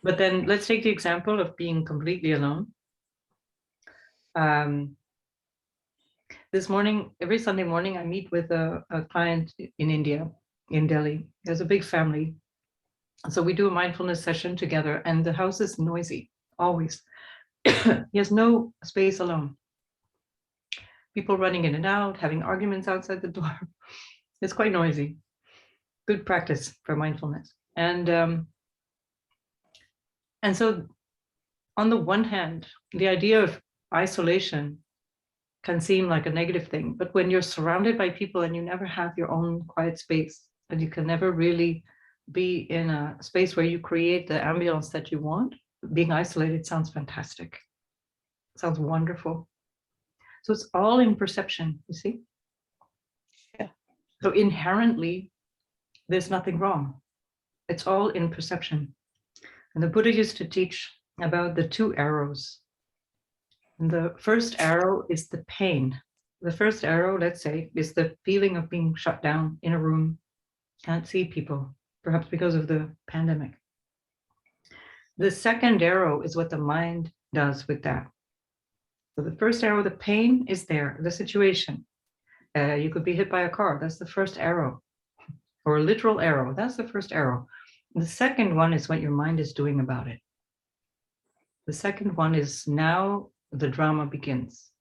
But then let's take the example of being completely alone. This morning, every Sunday morning, I meet with a client in India, in Delhi. There's a big family. So we do a mindfulness session together, and the house is noisy, always. He has no space alone. People running in and out, having arguments outside the door. It's quite noisy. Good practice for mindfulness. And so on the one hand, the idea of isolation can seem like a negative thing. But when you're surrounded by people and you never have your own quiet space, and you can never really be in a space where you create the ambience that you want, being isolated sounds fantastic. It sounds wonderful. So it's all in perception, you see? Yeah. So inherently, there's nothing wrong. It's all in perception. And the Buddha used to teach about the two arrows. And the first arrow is the pain. The first arrow, let's say, is the feeling of being shut down in a room, can't see people, perhaps because of the pandemic. The second arrow is what the mind does with that. So the first arrow, the pain is there, the situation. You could be hit by a car, that's the first arrow. Or a literal arrow, that's the first arrow. The second one is what your mind is doing about it. The second one is now the drama begins.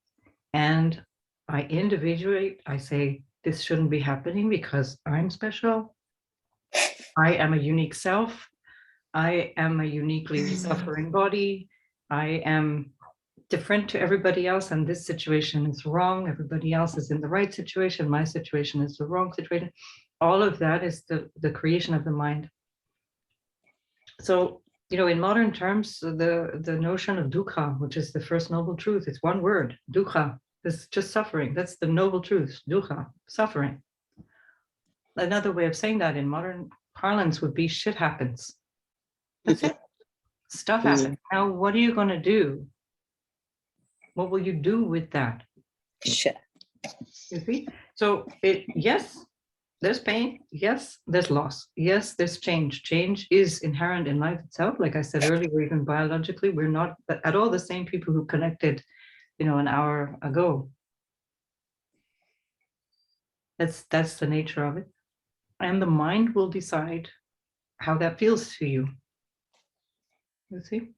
And I individuate, I say, this shouldn't be happening because I'm special. I am a unique self. I am a uniquely suffering body. I am different to everybody else, and this situation is wrong. Everybody else is in the right situation. My situation is the wrong situation. All of that is the creation of the mind. So, in modern terms, the notion of dukkha, which is the first noble truth, it's one word, dukkha, is just suffering. That's the noble truth, dukkha, suffering. Another way of saying that in modern parlance would be shit happens. That's it. Stuff happens. Now, what are you going to do? What will you do with that? Sure. You see? So, yes, there's pain. Yes, there's loss. Yes, there's change. Change is inherent in life itself. Like I said earlier, even biologically, we're not at all the same people who connected, an hour ago. That's the nature of it. And the mind will decide how that feels to you. You see?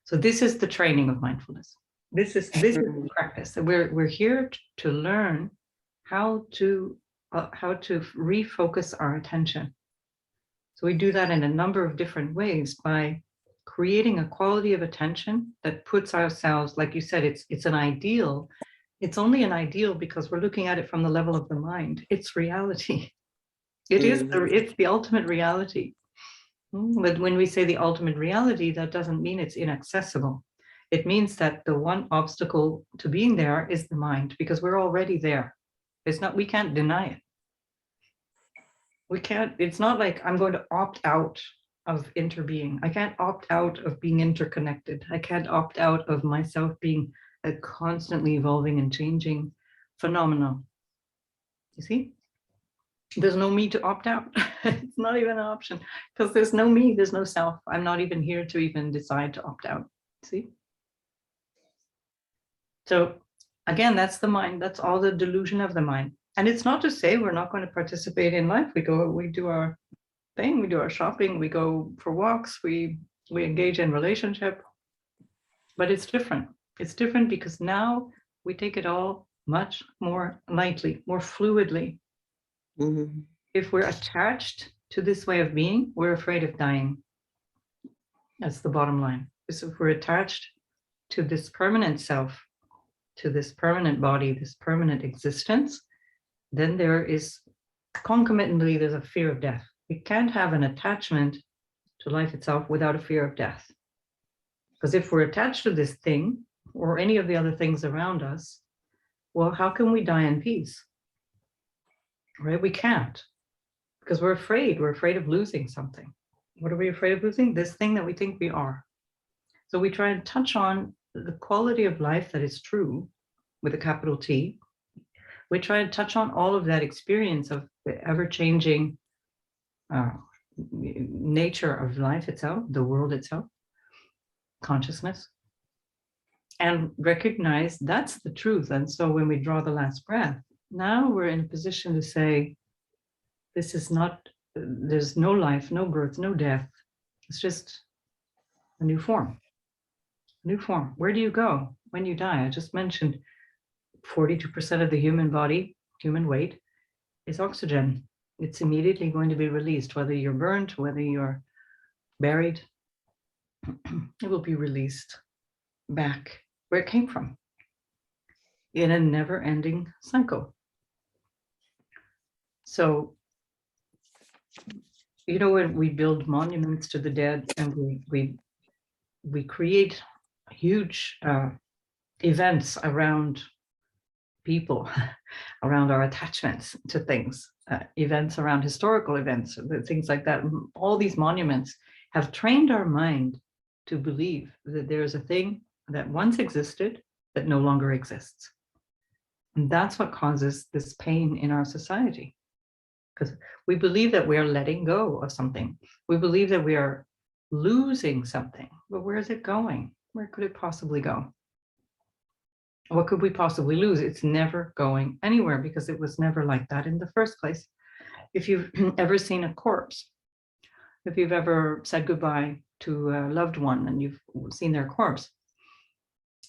So this is the training of mindfulness. This is the practice. We're here to learn how to refocus our attention. So we do that in a number of different ways by creating a quality of attention that puts ourselves, like you said, it's an ideal. It's only an ideal because we're looking at it from the level of the mind. It's reality. It's the ultimate reality. But when we say the ultimate reality, that doesn't mean it's inaccessible. It means that the one obstacle to being there is the mind, because we're already there. We can't deny it. It's not like I'm going to opt out of interbeing. I can't opt out of being interconnected. I can't opt out of myself being a constantly evolving and changing phenomenon. You see? There's no me to opt out. It's not even an option because there's no me, there's no self. I'm not even here to even decide to opt out. See? So again, that's the mind. That's all the delusion of the mind. And it's not to say we're not going to participate in life. We do our thing, we do our shopping, we go for walks, we engage in relationship. But it's different. It's different because now we take it all much more lightly, more fluidly. If we're attached to this way of being, we're afraid of dying. That's the bottom line. So if we're attached to this permanent self, to this permanent body, this permanent existence, then there is concomitantly, there's a fear of death. We can't have an attachment to life itself without a fear of death. Because if we're attached to this thing or any of the other things around us, well, how can we die in peace? Right? We can't, because we're afraid. We're afraid of losing something. What are we afraid of losing? This thing that we think we are. So we try and touch on the quality of life that is true with a capital T. We try and touch on all of that experience of the ever-changing nature of life itself, the world itself, consciousness, and recognize that's the truth. And so when we draw the last breath, now we're in a position to say, this is not, there's no life, no birth, no death. It's just a new form. New form. Where do you go when you die? I just mentioned 42% of the human body, human weight, is oxygen. It's immediately going to be released, whether you're burnt, whether you're buried, it will be released back where it came from. in a never-ending cycle. So, you know, when we build monuments to the dead and we create huge events around people, around our attachments to things, events around historical events, things like that. All these monuments have trained our mind to believe that there is a thing that once existed that no longer exists. And that's what causes this pain in our society. Because we believe that we are letting go of something. We believe that we are losing something. But where is it going? Where could it possibly go? What could we possibly lose? It's never going anywhere because it was never like that in the first place. If you've ever seen a corpse, if you've ever said goodbye to a loved one and you've seen their corpse,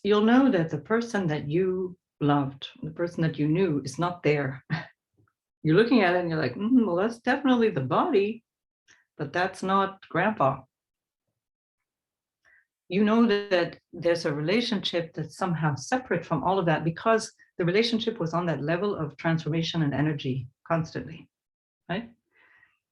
you'll know that the person that you loved, the person that you knew, is not there. You're looking at it and you're like, well, that's definitely the body, but that's not grandpa. You know that there's a relationship that's somehow separate from all of that because the relationship was on that level of transformation and energy constantly, right?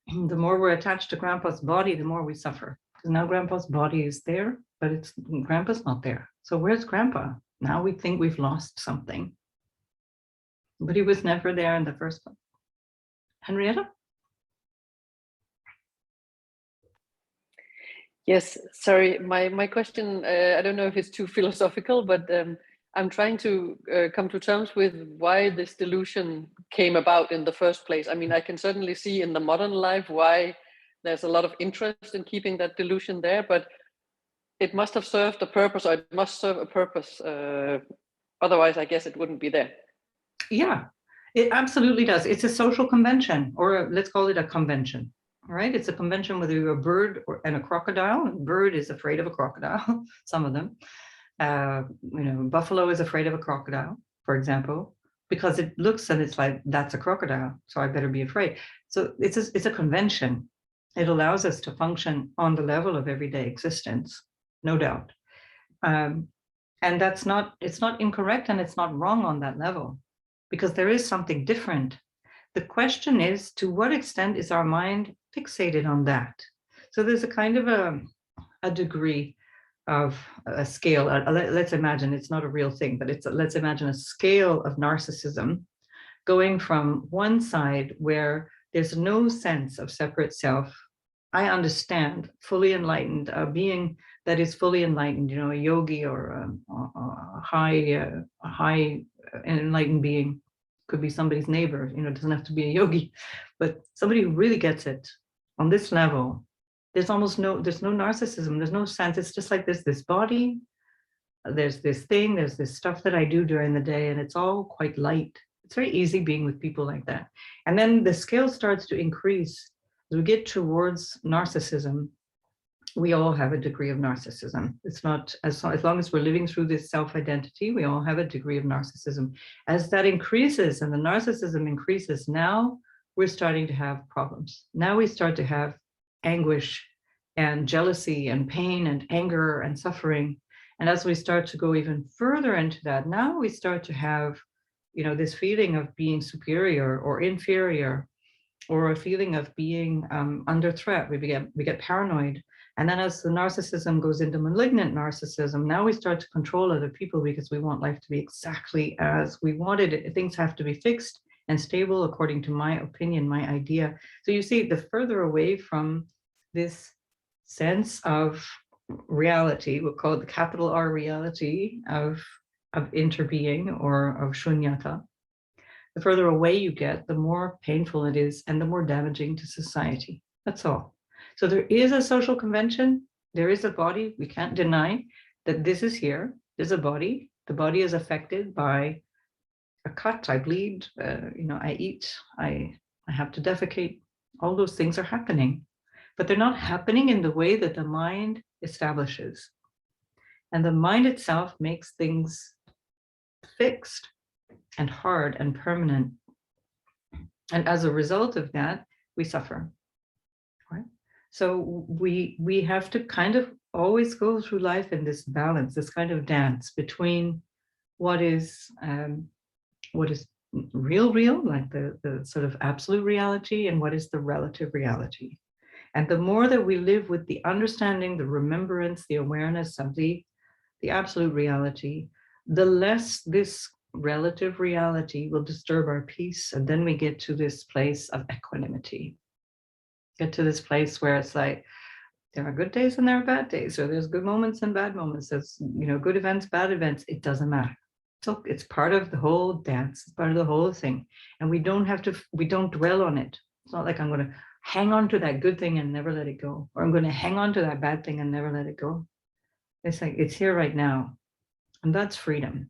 The more we're attached to grandpa's body, the more we suffer. Because now grandpa's body is there, but grandpa's not there. So where's grandpa? Now we think we've lost something, but he was never there in the first place. Henrietta? Yes, sorry, my question, I don't know if it's too philosophical, but I'm trying to come to terms with why this delusion came about in the first place. I mean, I can certainly see in the modern life why there's a lot of interest in keeping that delusion there, but it must have served a purpose, or it must serve a purpose. Otherwise, I guess it wouldn't be there. Yeah, it absolutely does. It's a social convention, or let's call it a convention. All right, it's a convention whether you're a bird and a crocodile. A bird is afraid of a crocodile, some of them. Buffalo is afraid of a crocodile, for example, because it looks and it's like, that's a crocodile, so I better be afraid. So it's a convention. It allows us to function on the level of everyday existence, no doubt. And it's not incorrect and it's not wrong on that level, because there is something different. The question is, to what extent is our mind fixated on that? So there's a kind of a degree of a scale. Let's imagine it's not a real thing, but let's imagine a scale of narcissism going from one side where there's no sense of separate self. I understand, fully enlightened, a being that is fully enlightened, a yogi or a high enlightened being. Could be somebody's neighbor, it doesn't have to be a yogi, but somebody who really gets it on this level. There's no narcissism, there's no sense. It's just like this body, there's this thing, there's this stuff that I do during the day, and it's all quite light. It's very easy being with people like that. And then the scale starts to increase. As we get towards narcissism, we all have a degree of narcissism. It's not, as long as we're living through this self-identity, we all have a degree of narcissism. As that increases and the narcissism increases, now we're starting to have problems. Now we start to have anguish and jealousy and pain and anger and suffering. And as we start to go even further into that, now we start to have, this feeling of being superior or inferior, or a feeling of being under threat. We get paranoid. And then as the narcissism goes into malignant narcissism, now we start to control other people because we want life to be exactly as we wanted it. Things have to be fixed and stable according to my opinion, my idea. So you see, the further away from this sense of reality, we'll call it the capital R reality of interbeing or of Shunyata, the further away you get, the more painful it is and the more damaging to society. That's all. So there is a social convention, there is a body. We can't deny that this is here. There's a body. The body is affected by a cut. I bleed, I eat, I have to defecate. All those things are happening, but they're not happening in the way that the mind establishes. And the mind itself makes things fixed and hard and permanent. And as a result of that, we suffer. Right? So we have to kind of always go through life in this balance, this kind of dance between what is real, like the sort of absolute reality, and what is the relative reality. And the more that we live with the understanding, the remembrance, the awareness of the absolute reality, the less this relative reality will disturb our peace. And then we get to this place of equanimity, get to this place where it's like, there are good days and there are bad days, or there's good moments and bad moments. There's, good events, bad events. It doesn't matter. So it's part of the whole dance. It's part of the whole thing. And we don't dwell on it. It's not like I'm going to hang on to that good thing and never let it go, or I'm going to hang on to that bad thing and never let it go. It's like, it's here right now. And that's freedom.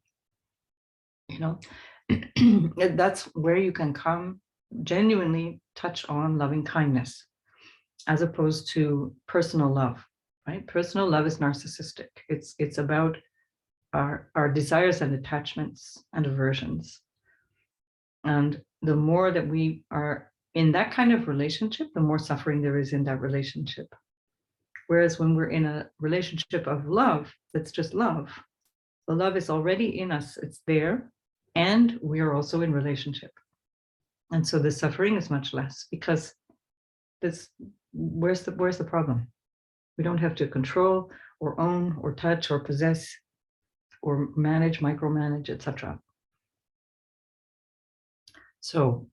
That's where you can come genuinely touch on loving kindness, as opposed to personal love, right? Personal love is narcissistic. It's about our desires and attachments and aversions. And the more that we are in that kind of relationship, the more suffering there is in that relationship. Whereas when we're in a relationship of love, that's just love. The love is already in us, it's there, and we are also in relationship. And so the suffering is much less, because where's the problem? We don't have to control or own or touch or possess or manage, micromanage, etc. So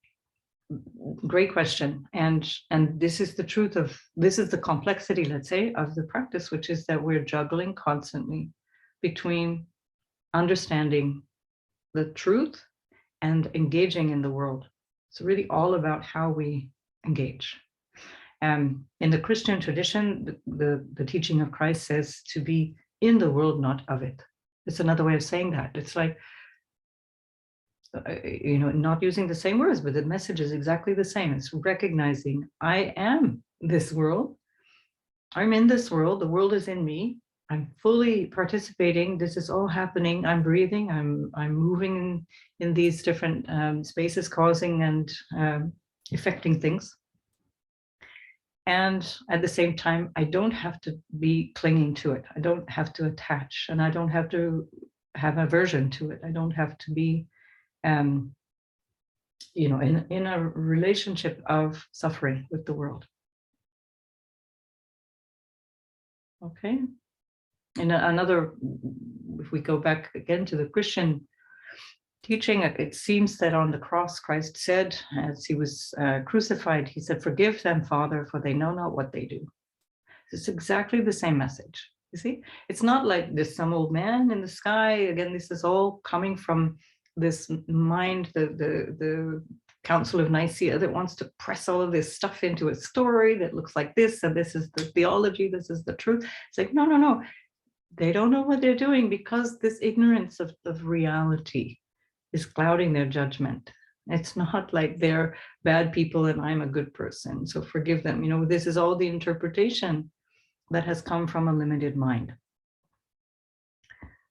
great question. And this is the truth of, this is the complexity, let's say, of the practice, which is that we're juggling constantly between understanding the truth and engaging in the world. It's really all about how we engage. In the Christian tradition, the teaching of Christ says to be in the world, not of it. It's another way of saying that. It's like, not using the same words, but the message is exactly the same. It's recognizing I am this world. I'm in this world. The world is in me. I'm fully participating. This is all happening. I'm breathing. I'm moving in these different spaces, causing and affecting things. And at the same time, I don't have to be clinging to it. I don't have to attach, and I don't have to have aversion to it. I don't have to be, in a relationship of suffering with the world. Okay. And another, if we go back again to the Christian teaching, it seems that on the cross, Christ said, as he was crucified, he said, "Forgive them, Father, for they know not what they do." It's exactly the same message. You see, it's not like there's some old man in the sky. Again, this is all coming from this mind, the Council of Nicaea, that wants to press all of this stuff into a story that looks like this, and this is the theology, this is the truth. It's like, no. They don't know what they're doing, because this ignorance of reality is clouding their judgment. It's not like they're bad people and I'm a good person, so forgive them. This is all the interpretation that has come from a limited mind.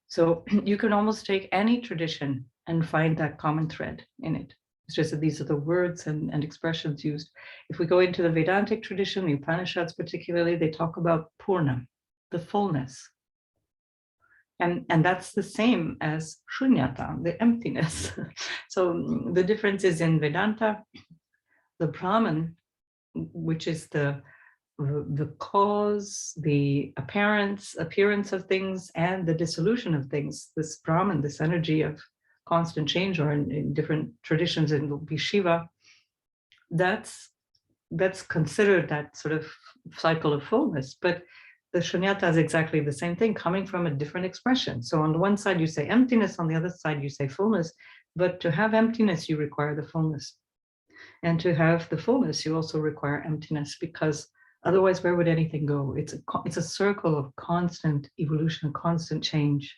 So you can almost take any tradition and find that common thread in it. It's just that these are the words and expressions used. If we go into the Vedantic tradition, the Upanishads particularly, they talk about Purna, the fullness. And that's the same as Shunyata, the emptiness. So the difference is in Vedanta, the Brahman, which is the cause, the appearance of things, and the dissolution of things. This Brahman, this energy of constant change, or in different traditions it will be Shiva. That's considered that sort of cycle of fullness. But the Shunyata is exactly the same thing, coming from a different expression. So on the one side you say emptiness, on the other side you say fullness. But to have emptiness, you require the fullness. And to have the fullness, you also require emptiness, because otherwise, where would anything go? It's a circle of constant evolution, constant change.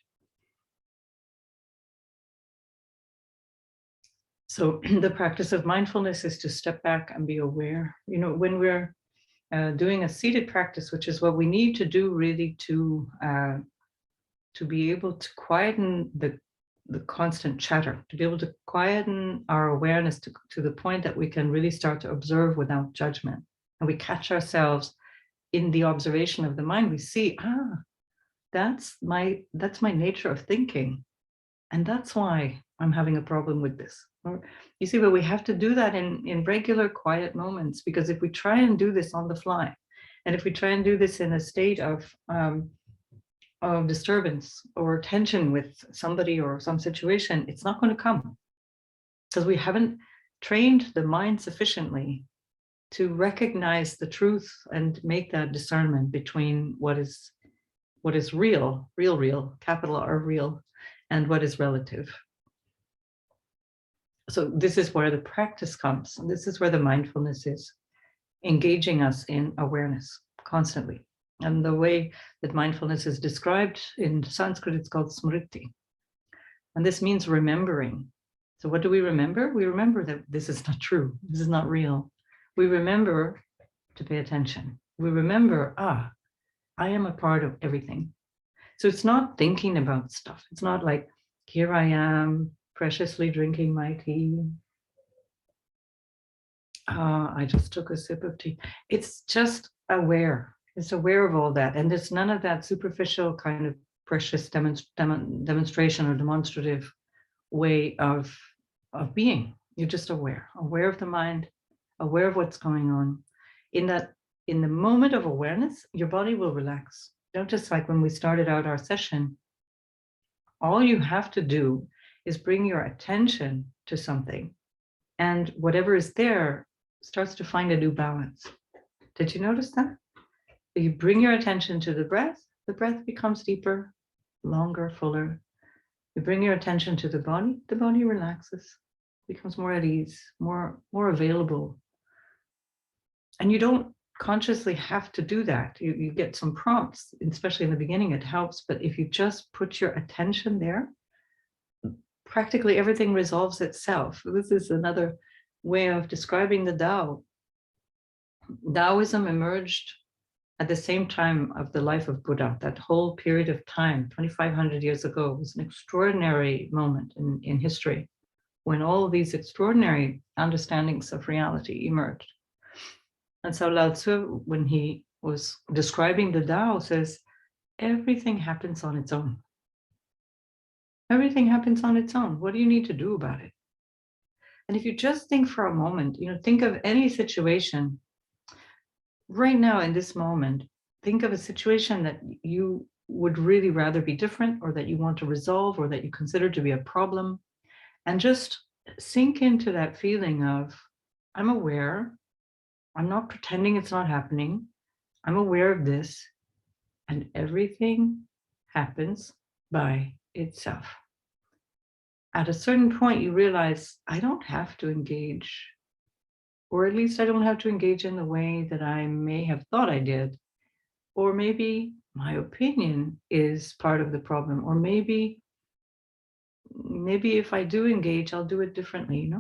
So the practice of mindfulness is to step back and be aware. When we're doing a seated practice, which is what we need to do really to be able to quieten the constant chatter, to be able to quieten our awareness to the point that we can really start to observe without judgment. And we catch ourselves in the observation of the mind. We see, that's my nature of thinking. And that's why I'm having a problem with this. Or, you see, but we have to do that in regular quiet moments, because if we try and do this on the fly, and if we try and do this in a state of disturbance or tension with somebody or some situation, it's not going to come, because we haven't trained the mind sufficiently to recognize the truth and make that discernment between what is real, capital R real, and what is relative. So this is where the practice comes. And this is where the mindfulness is, engaging us in awareness constantly. And the way that mindfulness is described in Sanskrit, it's called smriti. And this means remembering. So what do we remember? We remember that this is not true. This is not real. We remember to pay attention. We remember, I am a part of everything. So it's not thinking about stuff. It's not like, here I am, preciously drinking my tea. I just took a sip of tea. It's just aware. It's aware of all that. And there's none of that superficial kind of precious demonstration or demonstrative way of being. You're just aware of the mind, aware of what's going on. In the moment of awareness, your body will relax. Just like when we started out our session, all you have to do is bring your attention to something, and whatever is there starts to find a new balance. Did you notice that? You bring your attention to the breath becomes deeper, longer, fuller. You bring your attention to the body relaxes, becomes more at ease, more available. And you don't consciously have to do that. You get some prompts, especially in the beginning, it helps. But if you just put your attention there, practically everything resolves itself. This is another way of describing the Tao. Taoism emerged at the same time of the life of Buddha. That whole period of time, 2,500 years ago, was an extraordinary moment in history, when all of these extraordinary understandings of reality emerged. And so Lao Tzu, when he was describing the Tao, says, everything happens on its own. Everything happens on its own. What do you need to do about it? And if you just think for a moment, think of any situation right now in this moment, think of a situation that you would really rather be different, or that you want to resolve, or that you consider to be a problem, and just sink into that feeling of, I'm aware, I'm not pretending it's not happening, I'm aware of this, and everything happens by itself. At a certain point, you realize, I don't have to engage, or at least I don't have to engage in the way that I may have thought I did. Or maybe my opinion is part of the problem, or maybe if I do engage, I'll do it differently,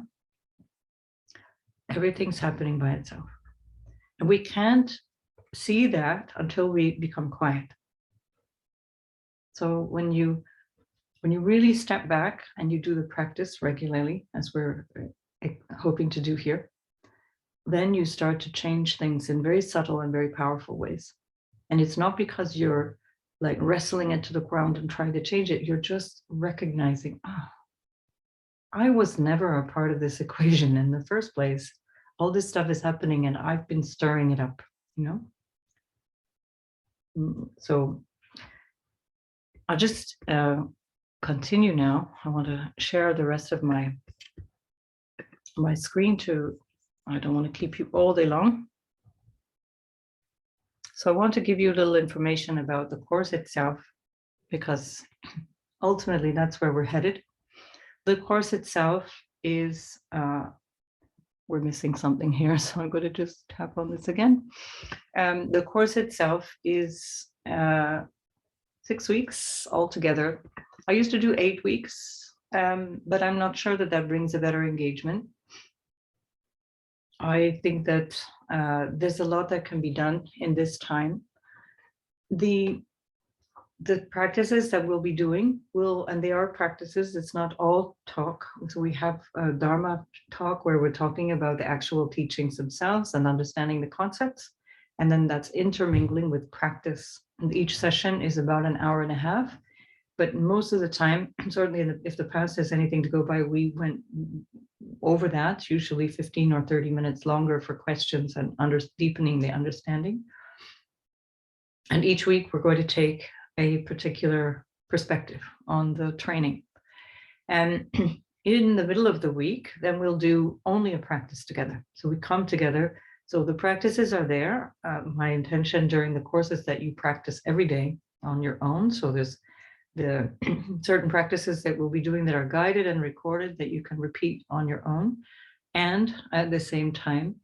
Everything's happening by itself. And we can't see that until we become quiet. So when you really step back and you do the practice regularly, as we're hoping to do here, then you start to change things in very subtle and very powerful ways. And it's not because you're like wrestling it to the ground and trying to change it. You're just recognizing, I was never a part of this equation in the first place. All this stuff is happening and I've been stirring it up, So I'll just continue now. I want to share the rest of my screen I don't want to keep you all day long. So I want to give you a little information about the course itself, because ultimately that's where we're headed. The course itself is, we're missing something here, so I'm going to just tap on this again. The course itself is 6 weeks altogether. I used to do 8 weeks, but I'm not sure that brings a better engagement. I think that there's a lot that can be done in this time. The practices that we'll be doing and they are practices, it's not all talk. So we have a Dharma talk where we're talking about the actual teachings themselves and understanding the concepts. And then that's intermingling with practice. And each session is about an hour and a half. but most of the time, certainly if the past has anything to go by, we went over that, usually 15 or 30 minutes longer for questions and deepening the understanding. And each week we're going to take a particular perspective on the training. And in the middle of the week, then we'll do only a practice together. So we come together. So the practices are there. My intention during the course is that you practice every day on your own. So there's the certain practices that we'll be doing that are guided and recorded that you can repeat on your own. And at the same time,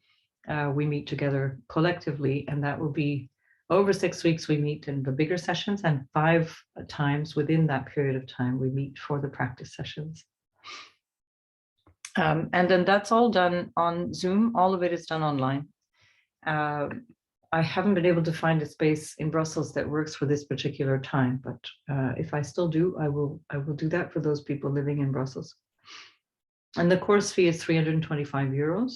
we meet together collectively, and that will be over 6 weeks. We meet in the bigger sessions, and 5 times within that period of time, we meet for the practice sessions. And then that's all done on Zoom. All of it is done online. I haven't been able to find a space in Brussels that works for this particular time, but if I still do, I will do that for those people living in Brussels. And the course fee is 325 euros.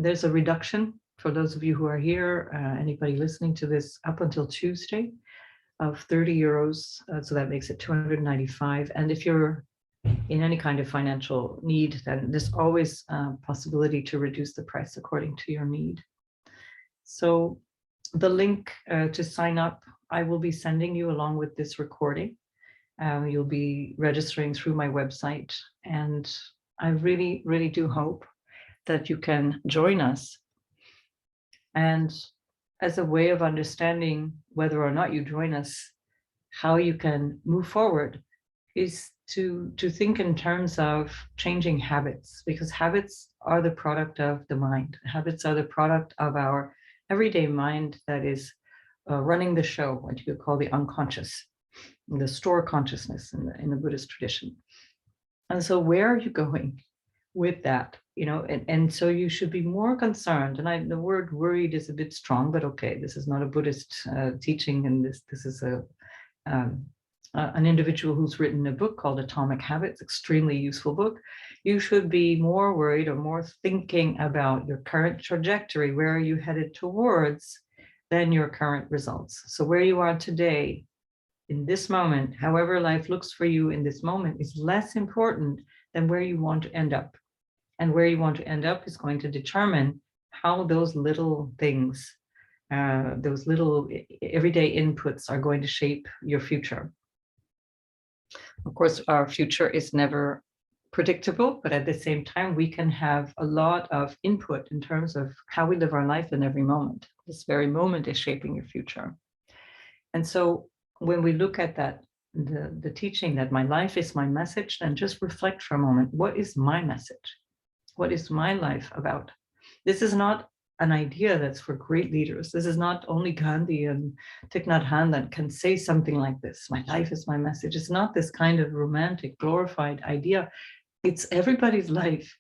There's a reduction for those of you who are here, anybody listening to this up until Tuesday, of 30 euros. So that makes it 295. And if you're in any kind of financial need, then there's always a possibility to reduce the price according to your need. So the link to sign up, I will be sending you along with this recording. You'll be registering through my website, and I really, really do hope that you can join us. And as a way of understanding whether or not you join us, how you can move forward is to think in terms of changing habits, because habits are the product of the mind. Habits are the product of our everyday mind that is running the show, what you could call the unconscious, the store consciousness in the Buddhist tradition. And so where are you going with that? And so you should be more concerned. And the word worried is a bit strong, but okay, this is not a Buddhist teaching, and this is an individual who's written a book called Atomic Habits, extremely useful book. You should be more worried or more thinking about your current trajectory. Where are you headed towards than your current results? So where you are today, in this moment, however life looks for you in this moment, is less important than where you want to end up. And where you want to end up is going to determine how those little things, those little everyday inputs are going to shape your future. Of course, our future is never predictable, but at the same time, we can have a lot of input in terms of how we live our life in every moment. This very moment is shaping your future. And so when we look at that, the teaching that my life is my message, then just reflect for a moment. What is my message? What is my life about? This is not an idea that's for great leaders. This is not only Gandhi and Thich Nhat Hanh that can say something like this. My life is my message. It's not this kind of romantic, glorified idea. It's everybody's life.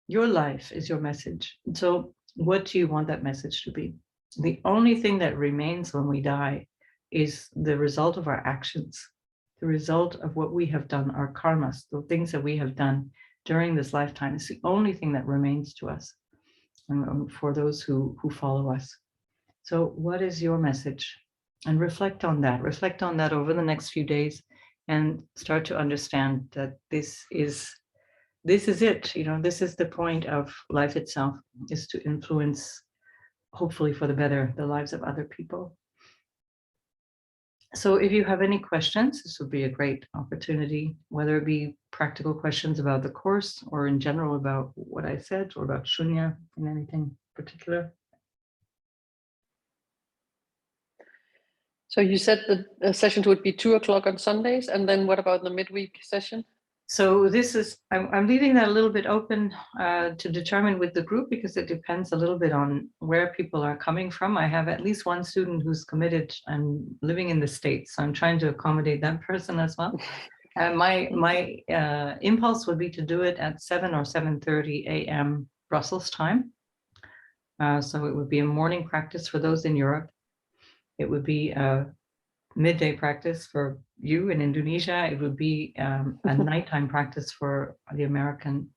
Your life is your message. So what do you want that message to be? The only thing that remains when we die is the result of our actions, the result of what we have done, our karmas, the things that we have done during this lifetime is the only thing that remains to us and for those who follow us. So what is your message? And reflect on that over the next few days, and start to understand that this is it. This is the point of life itself, is to influence, hopefully for the better, the lives of other people. So if you have any questions, this would be a great opportunity, whether it be practical questions about the course or in general about what I said or about Shunya in anything particular. So you said that the sessions would be 2 o'clock on Sundays, and then what about the midweek session? So this is, I'm leaving that a little bit open to determine with the group, because it depends a little bit on where people are coming from. I have at least one student who's committed and living in the States, so I'm trying to accommodate that person as well. My impulse would be to do it at 7 or 7:30 a.m. Brussels time. So it would be a morning practice for those in Europe. It would be a midday practice for you in Indonesia. It would be a nighttime practice for the American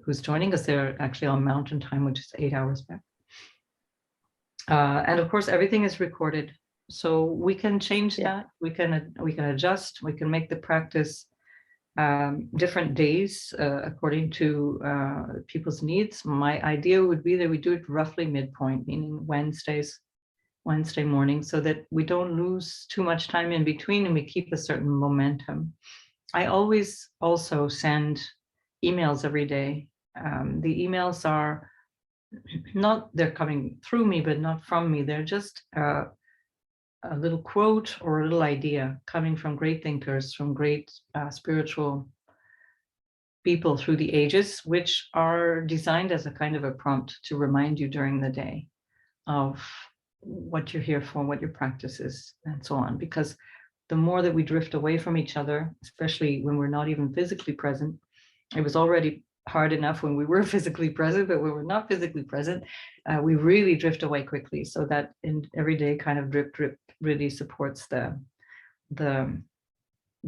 who's joining us. They're actually on mountain time, which is 8 hours back. And of course, everything is recorded. So we can change Yeah. that. We can adjust. We can make the practice different days according to people's needs. My idea would be that we do it roughly midpoint, meaning Wednesday morning, so that we don't lose too much time in between and we keep a certain momentum. I always also send emails every day. The emails are they're coming through me, but not from me. They're just a little quote or a little idea coming from great thinkers, from great spiritual people through the ages, which are designed as a kind of a prompt to remind you during the day of what you're here for, what your practice is, and so on. Because the more that we drift away from each other, especially when we're not even physically present, it was already hard enough when we were physically present, but when we're not physically present, we really drift away quickly. So that in everyday kind of drip really supports the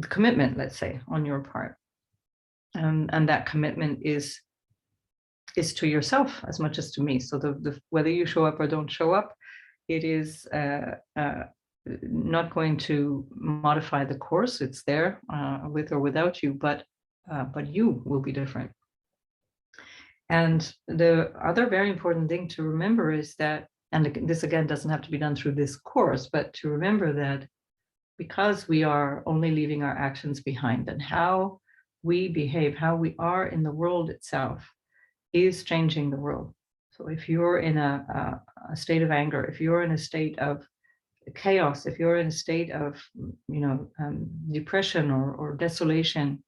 commitment, let's say, on your part. And that commitment is to yourself as much as to me. So the whether you show up or don't show up, it is not going to modify the course. It's there with or without you, but you will be different. And the other very important thing to remember is that, and this again doesn't have to be done through this course, but to remember that because we are only leaving our actions behind, and how we behave, how we are in the world itself is changing the world. So if you're in a state of anger, if you're in a state of chaos, if you're in a state of depression or desolation,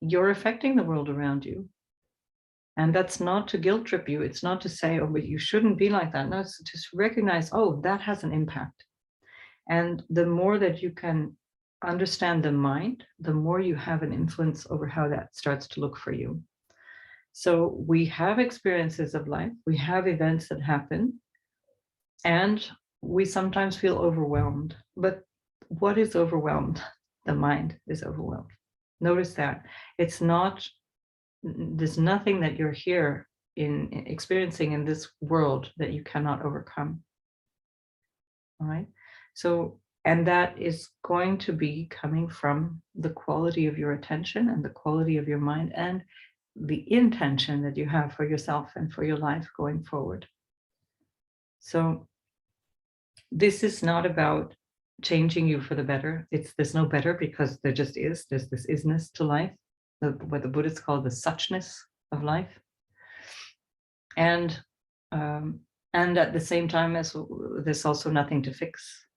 you're affecting the world around you. And that's not to guilt trip you. It's not to say, oh, but you shouldn't be like that. No, it's to recognize, oh, that has an impact. And the more that you can understand the mind, the more you have an influence over how that starts to look for you. So we have experiences of life, we have events that happen, and we sometimes feel overwhelmed. But what is overwhelmed? The mind is overwhelmed. Notice that. It's not, there's nothing that you're here in experiencing in this world that you cannot overcome. All right. So, and that is going to be coming from the quality of your attention and the quality of your mind and the intention that you have for yourself and for your life going forward. So this is not about changing you for the better. There's no better, because there just is. There's this isness to life, what the Buddhists call the suchness of life. And at the same time, there's also nothing to fix,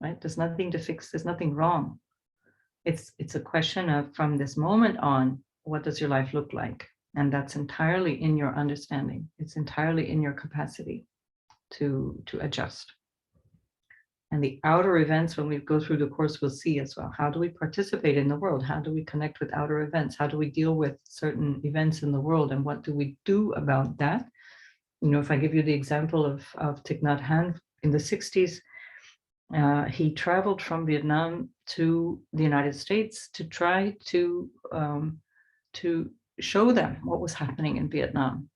right? There's nothing to fix. There's nothing wrong. It's a question of, from this moment on, what does your life look like? And that's entirely in your understanding. It's entirely in your capacity to adjust. And the outer events, when we go through the course, we'll see as well. How do we participate in the world? How do we connect with outer events? How do we deal with certain events in the world? And what do we do about that? You know, if I give you the example of Thich Nhat Hanh in the 60s, he traveled from Vietnam to the United States to try to show them what was happening in Vietnam.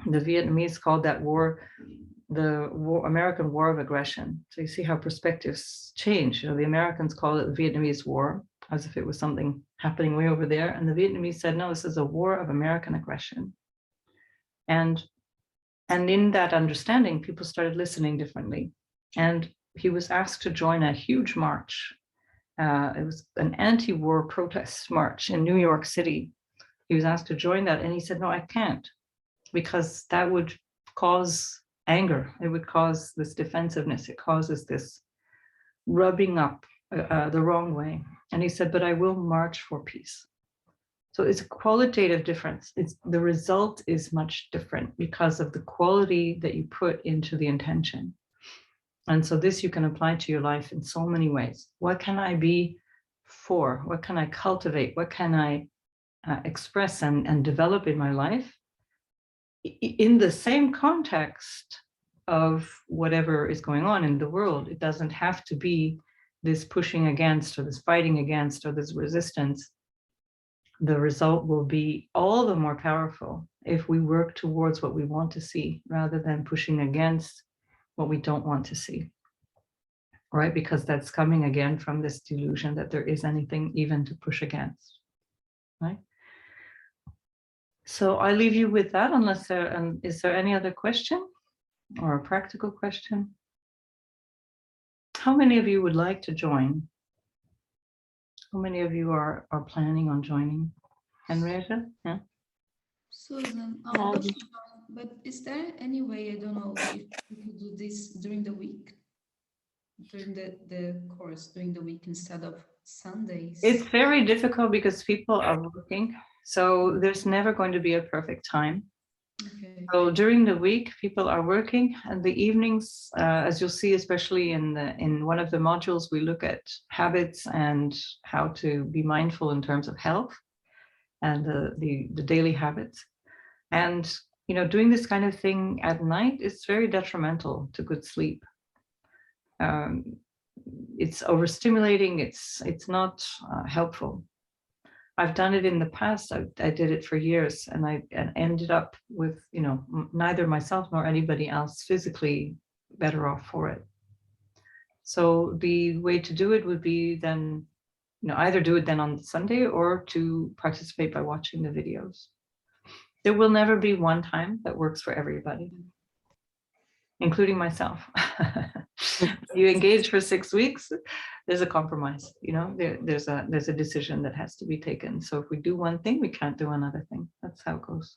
The Vietnamese called that war the American War of Aggression. So you see how perspectives change. You know, the Americans called it the Vietnamese War, as if it was something happening way over there. And the Vietnamese said, no, this is a war of American aggression. And in that understanding, people started listening differently. And he was asked to join a huge march. It was an anti-war protest march in New York City. He was asked to join that, and he said, no, I can't, because that would cause anger. It would cause this defensiveness. It causes this rubbing up the wrong way. And he said, but I will march for peace. So it's a qualitative difference. The result is much different because of the quality that you put into the intention. And so this you can apply to your life in so many ways. What can I be for? What can I cultivate? What can I express and develop in my life in the same context of whatever is going on in the world? It doesn't have to be this pushing against or this fighting against or this resistance. The result will be all the more powerful if we work towards what we want to see rather than pushing against what we don't want to see. right? Because that's coming again from this delusion that there is anything even to push against, right? So I leave you with that, unless is there any other question or a practical question? How many of you would like to join? How many of you are planning on joining? Henrietta? Yeah. Susan, I would love to join, but is there any way, I don't know, if we could do this during the week? During the course, during the week instead of Sundays? It's very difficult because people are working. So there's never going to be a perfect time. Okay. So during the week, people are working, and the evenings, as you'll see, especially in one of the modules, we look at habits and how to be mindful in terms of health and the daily habits. And doing this kind of thing at night is very detrimental to good sleep. It's overstimulating. It's not helpful. I've done it in the past. I did it for years, and I ended up with, neither myself nor anybody else physically better off for it. So the way to do it would be then, either do it then on Sunday or to participate by watching the videos. There will never be one time that works for everybody, including myself. You engage for 6 weeks, there's a compromise, there's a decision that has to be taken. So if we do one thing, we can't do another thing. That's how it goes.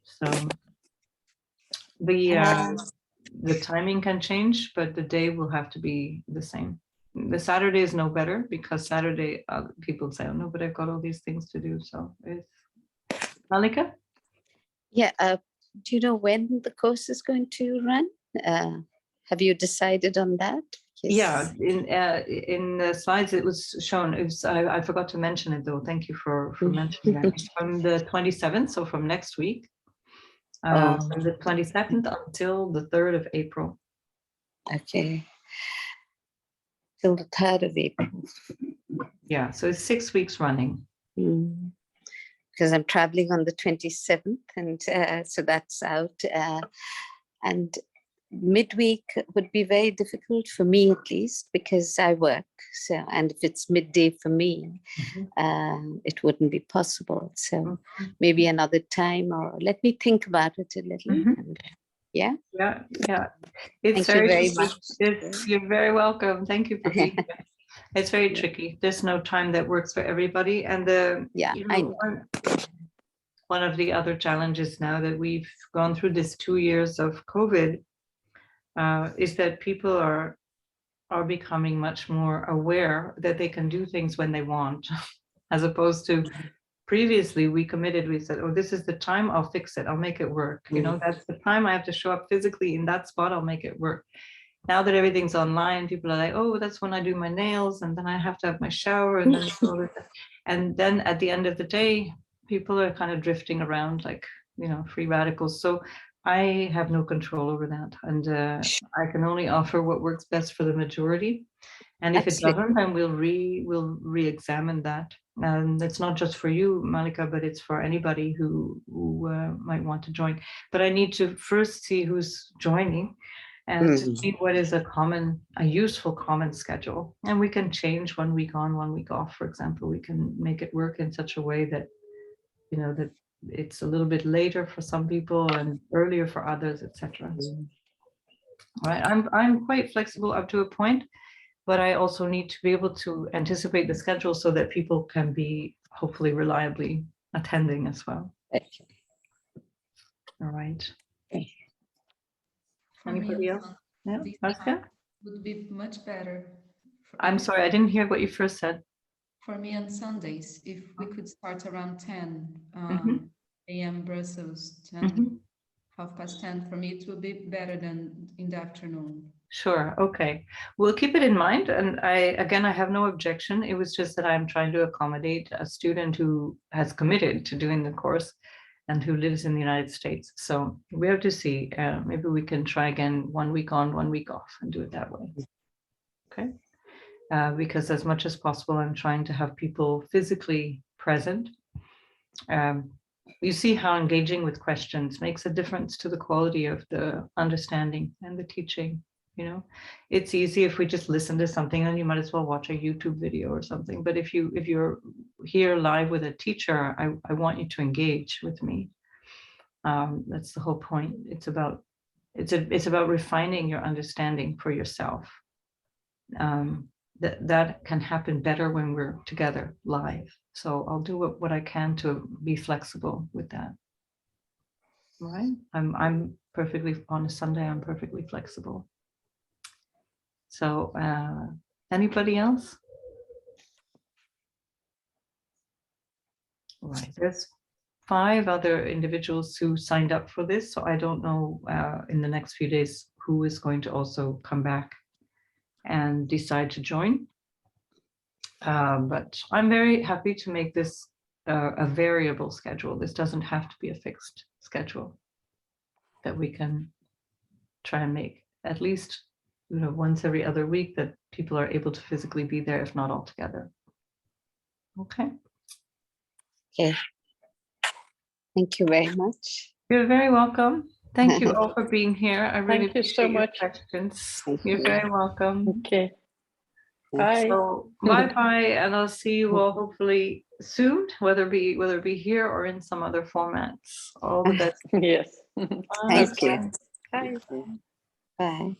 So the timing can change, but the day will have to be the same. The Saturday is no better, because Saturday people say, oh no, but I've got all these things to do. So it's Malika? Yeah, do you know when the course is going to run? Have you decided on that? Yeah, in the slides it was shown. It was, I forgot to mention it though. Thank you for mentioning that. It's from the 27th, so from next week, from the 22nd until the 3rd of April. Okay, till the 3rd of April. Yeah, so it's 6 weeks running. Because I'm traveling on the 27th, and so that's out. And midweek would be very difficult for me, at least, because I work. So, and if it's midday for me, it wouldn't be possible. So maybe another time, or let me think about it a little. And, yeah. It's Thank you very much. You're very welcome. Thank you for being here. It's very tricky. There's no time that works for everybody. And I know. One of the other challenges now that we've gone through this 2 years of COVID is that people are becoming much more aware that they can do things when they want, as opposed to previously we said, oh, this is the time, I'll fix it, I'll make it work. That's the time I have to show up physically in that spot, I'll make it work. Now that everything's online, people are like, oh, that's when I do my nails, and then I have to have my shower, and then at the end of the day, people are kind of drifting around like, free radicals. So I have no control over that, and I can only offer what works best for the majority. And if it doesn't, then we'll re-examine that. And it's not just for you, Malika, but it's for anybody who might want to join. But I need to first see who's joining, and to see what is a useful common schedule. And we can change 1 week on, 1 week off, for example. We can make it work in such a way that, that it's a little bit later for some people and earlier for others, etc. Right. I'm quite flexible up to a point, but I also need to be able to anticipate the schedule so that people can be hopefully reliably attending as well. All right. Anybody else? Yeah, Marcia? Would be much better. I'm sorry, I didn't hear what you first said. For me on Sundays, if we could start around 10 a.m. Brussels, 10:30, for me it would be better than in the afternoon. Sure, okay. We'll keep it in mind. And I have no objection. It was just that I'm trying to accommodate a student who has committed to doing the course and who lives in the United States. So we have to see, maybe we can try again 1 week on, 1 week off and do it that way. Okay. Because as much as possible, I'm trying to have people physically present. You see how engaging with questions makes a difference to the quality of the understanding and the teaching. You know, it's easy if we just listen to something, and you might as well watch a YouTube video or something. But if you're here live with a teacher, I want you to engage with me. That's the whole point. It's about refining your understanding for yourself. That can happen better when we're together live. So I'll do what I can to be flexible with that. Right? I'm perfectly, on a Sunday, I'm perfectly flexible. So anybody else? Right, there's 5 other individuals who signed up for this, so I don't know in the next few days who is going to also come back and decide to join. But I'm very happy to make this a variable schedule. This doesn't have to be a fixed schedule, that we can try and make at least, once every other week, that people are able to physically be there, if not all together. Okay. Okay. Thank you very much. You're very welcome. Thank you all for being here. I really Thank you so appreciate your much. questions. Thank You're you. very welcome. Okay. Bye. So bye-bye, and I'll see you all hopefully soon, whether it be here or in some other formats. All the best. Yes. Thank you. Bye. Bye. Bye.